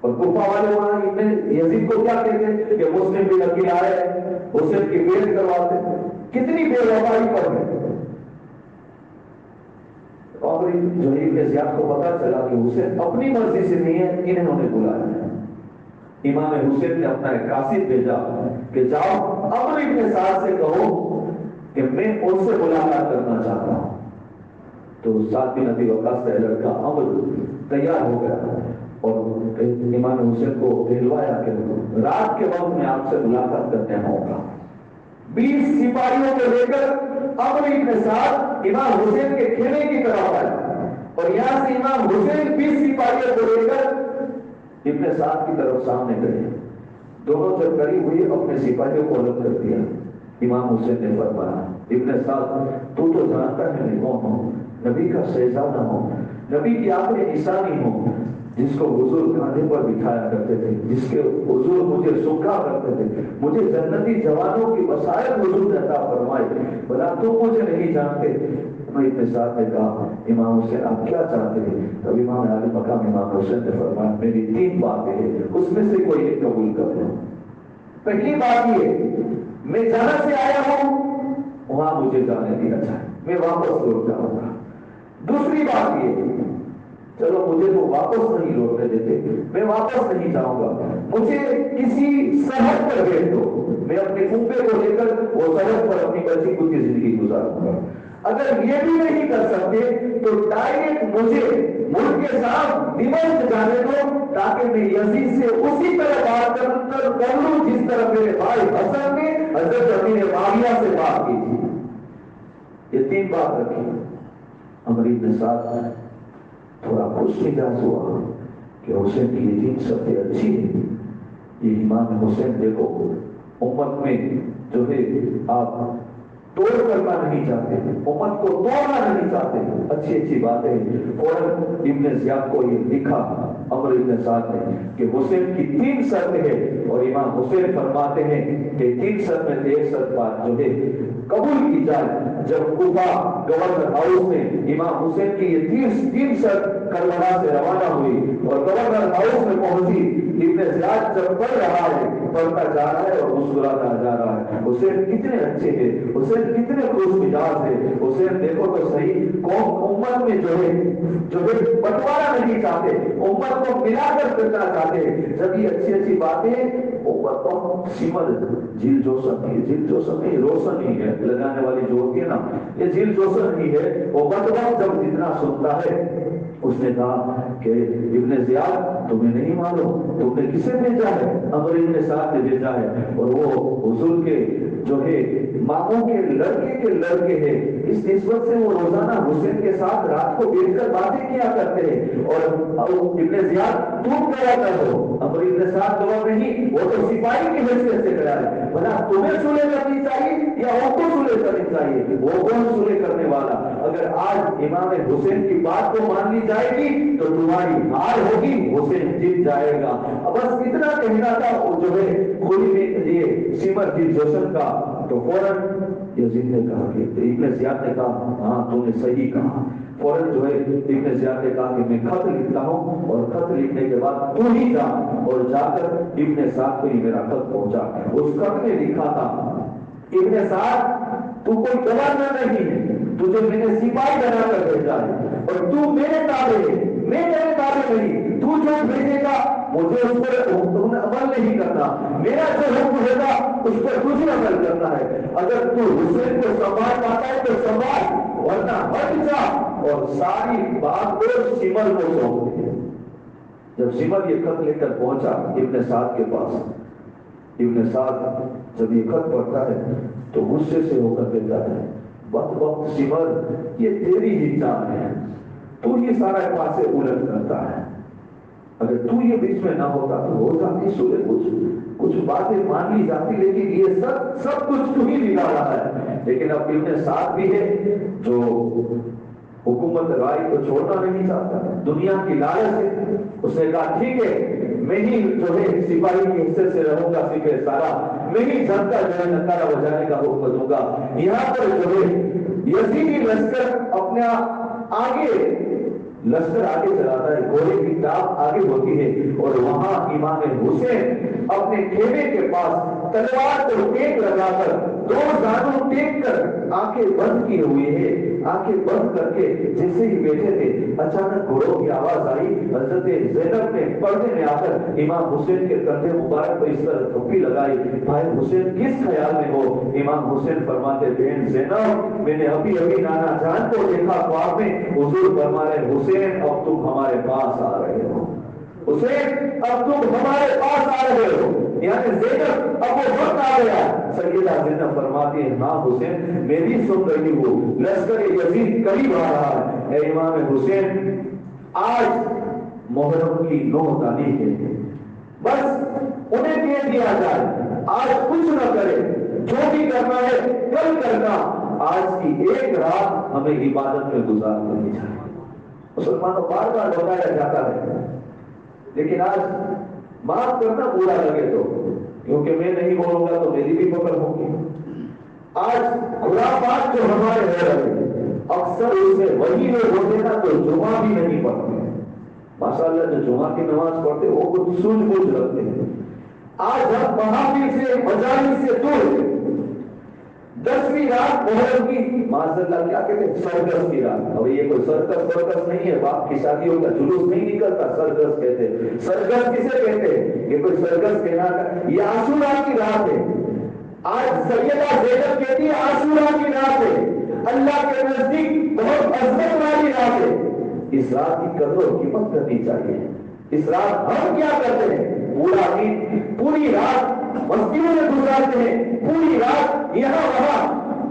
اور کوفہ والے وہاں ابن یزید کو کیا کہتے کہ مسلم بھی لڑکے آئے حسین کی بیعت کرواتے. کتنی بے وفائی پر ہے. اور جو ابن زیاد کو پتا چلا کہ حسین اپنی مرضی سے نہیں ہے, انہوں نے بلایا ہے. امام حسین نے اپنا ایک قاصد بھیجا کہ جاؤ عمرو ابن سعد سے کہو کہ میں ان سے ملاقات کرنا چاہتا ہوں. تو سعد بن ابی وقاص کا لڑکا عمرو تیار ہو گیا اور امام حسین کو کہلوایا کہ رات کے وقت میں آپ سے ملاقات کرنے ہوگا. 20 سپاہیوں کو لے کر عمرو ابن سعد امام حسین کے کھیلے کی طرف آیا اور یہاں سے امام حسین 20 سپاہیوں کو لے کر ابن سعد کی طرف سامنے گئے. دونوں جب قریب ہوئے اپنے سپاہیوں کو الگ کر دیا. امام حسین نے فرمایا ابن سعد تو جانتا ہے میں کون ہوں, نبی کا شہزادہ ہوں, نبی کی آخری نشانی ہوں, جس کو حضور کھانے پر بٹھایا کرتے تھے, جس کے حضور مجھے سکھا کرتے تھے, مجھے جنتی جوانوں کی وسائل حضور نے عطا فرمائے, بلا تم مجھے نہیں جانتے. ابن سعد نے کہا امام حسین آپ کیا چاہتے ہیں؟ تب امام عالی مقام امام حسین نے فرمایا میری 3 باتیں ہیں, اس میں سے کوئی ایک قبول کر لو. پہلی بات یہ میں جہاں سے آیا ہوں وہاں مجھے جانے دیا جائے, میں واپس لوٹ جاؤں گا. دوسری بات یہ چلو مجھے تو واپس نہیں لوٹنے دیتے, میں واپس نہیں جاؤں گا, مجھے کسی سرحد پر بھیج دو, میں اپنے کنبے کو لے کر وہ سرحد پر اپنی بچی کی زندگی گزاروں گا. اگر یہ بھی نہیں کر سکتے تو ڈائریکٹ مجھے ملک کے ساتھ دمشق جانے دو تاکہ میں یزید سے اسی طرح بات کر لوں جس طرح میرے بھائی حسن نے حضرت امیر معاویہ سے بات کی تھی. یہ 3 بات رکھی. عمرو بن سعد تھوڑا خوش مزاج ہوا کہ حسین کی یہ 3 شرطیں اچھی ہیں. یہ امام حسین دیکھو امت میں جو ہے آپ توڑ کرنا نہیں چاہتے, امت کو توڑنا نہیں چاہتے, اچھی اچھی باتیں. فوراً ابن زیاد کو یہ لکھا عمرو بن سعد نے کہ حسین کی 3 شرط ہے, اور امام حسین فرماتے ہیں کہ 3 شرط میں سے ایک شرط بات جو ہے قبول کی جائے. جب کوفہ گورنر ہاؤس میں امام حسین کی یہ 3 شرط کربلا سے روانہ ہوئی اور گورنر ہاؤس میں پہنچی, ابن زیاد جب پڑھ رہا ہے پڑھتا جا رہا ہے اور مسکراتا جا رہا ہے. حسین کتنے اچھے ہیں, حسین کتنے خوش مزاج ہے. حسین دیکھو تو صحیح قوم امت میں جو ہے بٹوارا نہیں چاہتے, امت کو ملا کر کرنا چاہتے. جب یہ اچھی اچھی باتیں امت کو سمر جیل جوسن نہیں روشن ہی ہے لگانے والی جو ہوتی ہے نا, یہ جیل جوسن ہی ہے. وہ بدبخت جب جتنا سنتا ہے اس نے کہا کہ ابن زیاد تمہیں نہیں معلوم تم نے کسے بھیجا ہے؟ عمرو بن سعد نے بھیجا ہے, اور وہ حضور کے جو ہے ماموں کے لڑکے ہیں. اس نسبت سے وہ روزانہ حسین کے ساتھ رات کو بیٹھ کر باتیں کیا کرتے ہیں. اور ابن زیاد تم کیا کر دو. عمرو بن سعد جواب نہیں, وہ تو سپاہی کی حیثیت سے کھڑا ہے, بنا تمہیں صلح کرنی چاہیے یا وہ کو صلح کرنی چاہیے؟ وہ کون صلح کرنے والا؟ اگر آج امام حسین کی بات کو مان لی جائے گی تو تمہاری ہار ہوگی, حسین جیت جائے گا. بس اتنا کہنا تھا جو ہے کھلی میں یہ سمر جیل جوشن کا. تو فوراً یزید نے کہا کہ ابن زیاد نے کہا ہاں تو نے صحیح کہا. فوراً جو ہے ابن زیاد نے کہا کہ میں خط لکھتا ہوں, اور خط لکھنے کے بعد تو ہی جا, اور جا کر ابن سعد کو ہی میرا خط پہنچا. اس خط میں لکھا تھا ابن سعد تو کوئی گورنر نہیں ہے, تجھے میں نے سپاہی بنا کر بھیجا ہے, اور تو میرے تابع ہے, میں تیرے تابع نہیں. تو جو بھیجے گا مجھے اس پر عمل نہیں کرنا, میرا جو حکم ہوگا اس پر تجھے عمل کرنا ہے. اگر تو حسین کو سنبھال پاتا ہے تو سنبھال, ورنہ ہٹ جا اور ساری بات کو سمر کو سونپ دے. جب سمر یہ خط لے کر پہنچا ابن سعد کے پاس, ابن سعد جب یہ خط پڑھتا ہے تو غصے سے ہو کر کہتا ہے وقت سمر یہ تیری ہی جان ہے, تو یہ سارا پاسے الٹ کرتا ہے. اگر تو یہ بیچ میں نہ ہوتا تو ہو جاتی صلح, کچھ باتیں مان لی جاتی, لیکن یہ سب کچھ تو ہی بگاڑا ہے. لیکن اب ابن سعد بھی ہے جو حکومت رائے کو چھوڑنا نہیں چاہتا, دنیا کی لالچ ہے. اس نے کہا ٹھیک ہے میں ہی جو ہے سپاہی کی حصے سے رہوں گا, سپہ سارا میں ہی جنتا جو ہے نکارا بجانے کا حکم دوں گا. یہاں پر جو ہے یزیدی لشکر اپنا آگے لشکر آگے چلاتا ہے، گھوڑے کی ٹاپ آگے ہوتی ہے، اور وہاں امام حسین اپنے خیمے کے پاس تلوار کو ٹیک لگا کر، دو زانوں ٹیک کر، آنکھیں بند کیے ہوئے ہیں، آنکھیں بند کر کے جیسے ہی بیٹھے تھے، اچانک گھوڑوں کی آواز آئی۔ حضرت زینب نے پردے میں آ کر امام حسین کے کندھے مبارک پر اس طرح تھپی لگائی، بھائی حسین کس خیال میں ہو؟ امام حسین فرماتے، بہن زینب میں نے ابھی نانا جان کو دیکھا خواب میں، حضور فرما رہے حسین اب تم ہمارے پاس آ رہے ہو، حسین اب تم ہمارے پاس آ رہے ہو، یعنی زینب اب وہ وقت آ گیا۔ سیدہ زینب فرماتی ہے، ہاں حسین میں بھی سن رہی ہوں، لشکر یزید قریب آ رہا ہے۔ اے امام حسین آج محرم کی 9 تاریخ ہے، بس انہیں دے دیا جائے، آج کچھ نہ کرے، جو بھی کرنا ہے کل کرنا، آج کی ایک رات ہمیں عبادت میں گزار دینی چاہیے۔ مسلمانوں بار بار بتایا جاتا ہے، لیکن آج معاف کرنا برا لگے تو، کیونکہ میں نہیں بولوں گا تو میری بھی پکڑ ہوگی۔ آج خرافات جو ہمارے ہو رہے ہیں، اکثر اس میں وہی لوگ ہوتے نا تو جمعہ بھی نہیں پڑھتے، ماشاءاللہ جو جمعہ کی نماز پڑھتے وہ کچھ سوجھ بوجھ رکھتے ہیں۔ آج ہم محافل سے مجالس سے دور، 10ویں رات محرم کی، ماشاءاللہ کیا کہتے ہیں، سرکس کی رات۔ اب یہ کوئی سرکس نہیں ہے، باپ کی شادیوں کا جلوس نہیں نکلتا، سرکس کہتے ہیں۔ سرکس کسے کہتے ہیں؟ یہ کوئی سرکس کہنا کا، یہ عاشورہ کی رات ہے۔ آج سیدہ زینب کہتی ہے عاشورہ کی رات ہے، اللہ کے نزدیک بہت عظمت والی رات ہے۔ اس رات کی قدر و قیمت کرنی چاہیے۔ اس رات ہم کیا کرتے ہیں؟ پورا دن، پوری رات مسجدوں میں گزارتے ہیں، پوری رات یہاں وہاں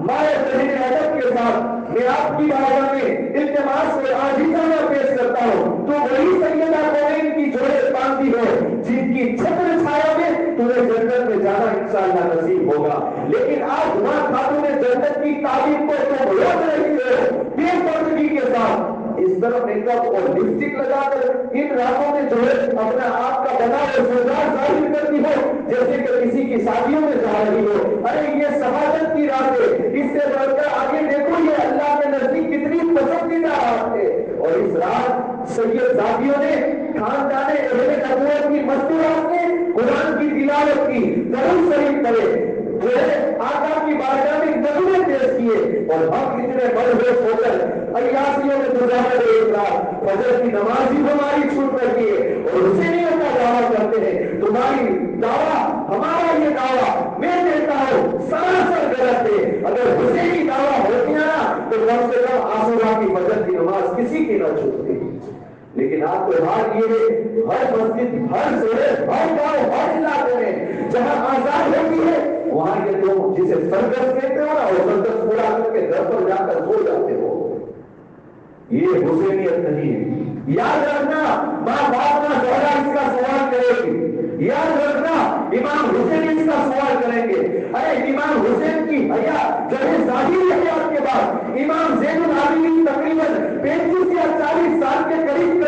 مائع ذہن ادب کے ساتھ میں آپ کی بارگاہ میں التماس سے عاجزانہ پیش کرتا ہوں، تو وہی سیدہ کونین کی جوڑے باندھی ہو جن کی چھتر چھایا میں تمہیں جنت میں جانا انشاءاللہ نصیب ہوگا۔ لیکن آج ماں خاتون جنت کی تعلیم کو تم روک رہی ہو بے پردگی کے ساتھ، اس طرح میک اپ اور لپسٹک لگا کر ان راتوں میں جو ہے اپنا آپ کا بنا اور سردار ظاہر کرتی ہو جیسے کہ کسی کی شادیوں میں جا رہی ہو۔ ارے یہ شہادت کی رات ہے، اس سے بڑھ کر آگے دیکھو یہ اللہ کے نزدیک کتنی پسندیدہ رات ہے۔ اور اس رات سید ذاتیوں نے، خاندان اہل نبوت کی مستورات نے قرآن کی تلاوت کی، درود شریف پڑھے، جو ہے آقا کی بارگاہ میں نغمے پیش کیے، اور ہم اتنے بڑے ہو کر عیاشیوں میں گزارے ایک رات، فجر کی نماز بھی ہماری چھوٹ رہی ہے اور حسینیت کا دعویٰ کرتے ہیں۔ تمہاری دعویٰ، ہمارا یہ دعویٰ میں کہتا ہوں سراسر غلط ہے۔ اگر حسینی دعویٰ ہوتی نا تو کم سے کم عاشورہ کی فجر کی نماز کسی کی نہ چھوٹتی۔ لیکن آپ کو حال یہ ہے، ہر مسجد، ہر شہر، ہر گاؤں، ہر علاقے میں جہاں آزاد ہوتی ہے وہاں یہ لوگ جسے سرکس کہتے ہو نا، وہ سرکس پورا کر کے گھر پر جا کر سو جاتے ہو۔ یہ حسینیت نہیں ہے۔ یاد رکھنا ماں فاطمہ زہرا اس کا سوال کرے گی، یاد رکھنا امام حسین اس کا سوال کریں گے۔ ارے امام حسین کی حیا جو ہے ظاہری حیات کے بعد امام زین العابدین تقریباً 35 یا 40 سال کے قریب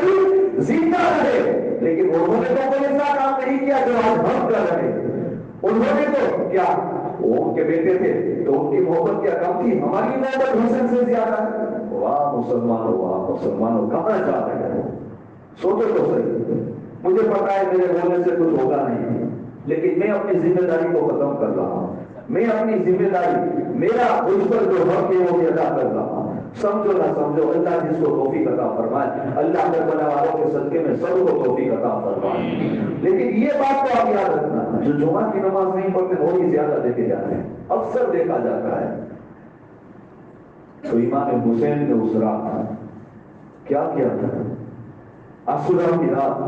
زندہ رہے، لیکن انہوں نے تو کوئی ایسا کام نہیں کیا جو آج ہم کر رہے ہیں۔ انہوں نے تو کیا، وہ ان کے بیٹے تھے تو ان کی محبت کیا کم تھی؟ ہماری محبت حسین سے زیادہ ہے۔ واہ مسلمانوں، واہ مسلمانوں، کہاں جا رہے ہیں؟ سوچو تو صحیح۔ مجھے پتا ہے میرے بولنے سے کچھ ہوگا نہیں، لیکن میں اپنی ذمہ داری کو ختم کر رہا ہوں۔ میں اپنی ذمہ داری، میرا مجھ پر جو حق ہے وہ بھی ادا کر رہا ہوں۔ سمجھو نہ سمجھو، اللہ جس کو توفیق عطا فرمائے، اللہ کربلا والوں کے صدقے میں سب کو توفیق عطا فرمائے۔ لیکن یہ بات تو آپ یاد رکھنا، جو جمعہ کی نماز نہیں پڑھتے وہی زیادہ دیکھے جاتے ہیں، اکثر دیکھا جاتا ہے۔ تو امام حسین نے اس رات کیا کیا تھا؟ عاشورہ کی رات،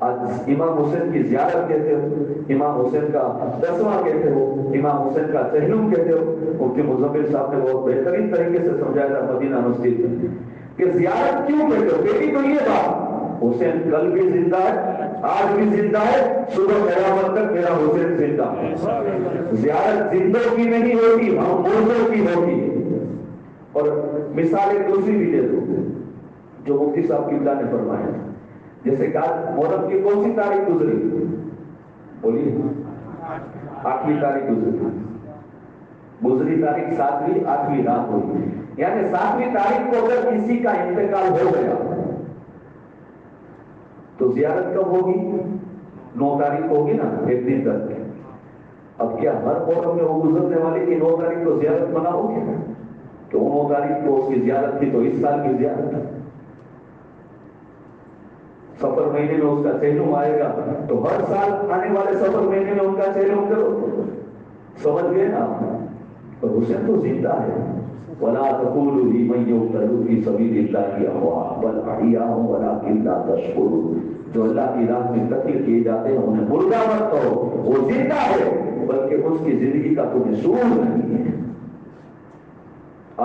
آج امام حسین کی زیارت کہتے ہو، امام حسین کا 10واں کہتے ہو، امام حسین کا چہلم کہتے ہو۔ مفتی مزمل صاحب نے بہت بہترین طریقے سے سمجھایا تھا مدینہ مسجد میں کہ زیارت کیوں کہتے ہو؟ پہلی تو یہ بات، حسین کل بھی زندہ ہے، آج بھی زندہ ہے، صبح قیامت تک میرا حسین زندہ ہے۔ زیارت زندوں کی نہیں ہوتی، ہم مردوں کی ہوتی ہے۔ اور مثال ایک دوسری بھی دے دو جو مفتی صاحب قبلہ نے فرمایا، جیسے کہ محرم کی کون سی تاریخ گزری؟ بولیے، 8ویں تاریخ گزری تاریخ 7ویں 8ویں رات ہوئی۔ یعنی 7ویں تاریخ کو اگر کسی کا انتقال ہو گیا تو زیارت کب ہوگی؟ 9 تاریخ ہوگی نا، ایک دن تک۔ اب کیا ہر محرم میں وہ گزرنے والے کی 9 تاریخ کو زیارت مناؤ گے؟ کہ 9 تاریخ کو اس کی زیارت تھی تو اس سال کی زیارت ہے۔ سفر مہینے میں اس کا چہلم آئے گا تو ہر سال آنے والے سفر مہینے میں ان کا چہلم کرو، سمجھ گئے نا؟ اور حسین تو زندہ ہے۔ وَلَا تَقُولُوا لِمَن يُقْتَلُ فِي سَبِيلِ اللَّهِ أَمْوَاتٌ بَلْ أَحْيَاءٌ وَلَٰكِن لَّا تَشْعُرُونَ۔ جو اللہ کی راہ میں قتل کیے جاتے ہیں انہیں مردہ مت کہو، وہ زندہ ہے، بلکہ اس کی زندگی کا تمہیں شعور نہیں ہے۔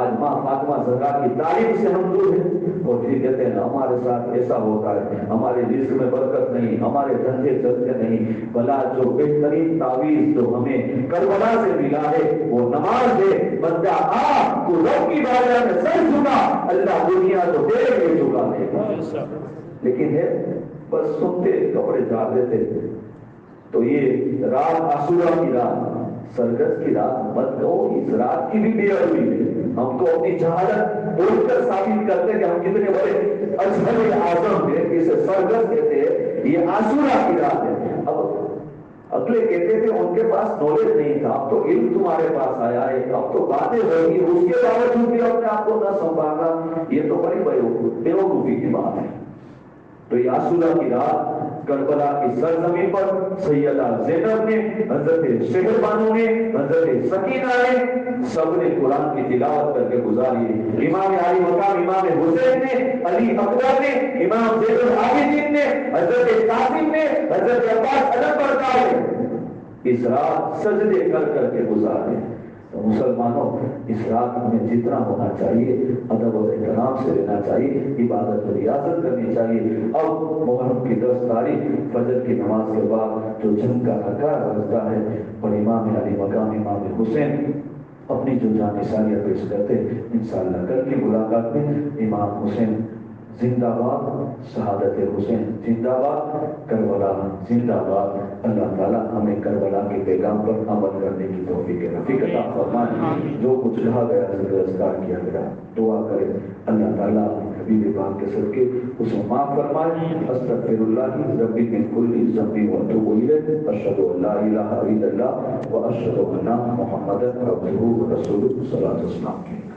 آج ماں فاطمہ زہرا کی تعلیم سے ہم دور ہیں اور پھر کہتے ہیں ہمارے ساتھ ایسا ہوتا ہے، ہمارے رزق میں برکت نہیں، ہمارے دھندے چلتے نہیں۔ بھلا جو بہترین تعویذ جو ہمیں کربلا سے ملا ہے وہ نماز ہے۔ بندہ تو رب کی بارگاہ میں سر جھکا، اللہ دنیا تو تیرے لیے جھکا دے، لیکن ہے بس سنتے کپڑے جھاڑ دیتے۔ تو یہ رات عاشورہ کی رات، سرگس کی رات مت کہو، اس رات کی بھی بے ادبی ہے۔ ہم تو اپنی جہالت بول کر ثابت کرتے کہ ہم کتنے بڑے اجہل اعظم ہیں، اسے سرگس کہتے ہیں، یہ عاشورہ کی رات ہے۔ اب اگلے کہتے تھے ان کے پاس نالج نہیں تھا، اب تو علم تمہارے پاس آیا ہے، اب تو باتیں ہوگی، اس کے باوجود بھی اپنے آپ کو نہ سنبھالنا، یہ تو بڑی بیوقوفی کی بات ہے۔ تو یہ عاشورہ کی رات کربلا کی سرزمین پر سیدہ زینب نے، حضرت شہر بانو نے، حضرت سکینہ نے، سب نے قرآن کی تلاوت کر کے گزاری۔ امام علی مقام امام حسین نے، علی اکبر نے، امام زین العابدین نے، حضرت قاسم نے، حضرت عباس علمبردار نے اس رات سجدے کر کر کے گزارے۔ تو مسلمانوں اس رات ہمیں جتنا ہونا چاہیے ادب و احترام سے لینا چاہیے، عبادت و ریاضت کرنی چاہیے۔ اب محرم کی 10 تاریخ فجر کی نماز کے بعد جو جنگ کا نکارہ بجتا ہے اور امام علی مقام امام حسین اپنی جو جان نثاریہ پیش کرتے، انشاءاللہ کل کی ملاقات میں امام حسین زندہ باد، شہادت حسین زندہ باد، کربلا زندہ باد۔ اللہ تعالیٰ ہمیں کربلا کے پیغام پر عمل کرنے کی توفیق رفیق عطا فرمائے۔ جو کچھ کہا گیا ذکر اذکار کیا گیا، دعا کرے اللہ تعالیٰ حبیب پاک کے صدقے اسے معاف فرمائے۔ استغفر اللہ ربی من کل ذنب واتوب الیہ، اشہد ان لا الہ الا اللہ واشہد ان محمدا عبدہ ورسولہ۔ صلی اللہ علیہ وسلم۔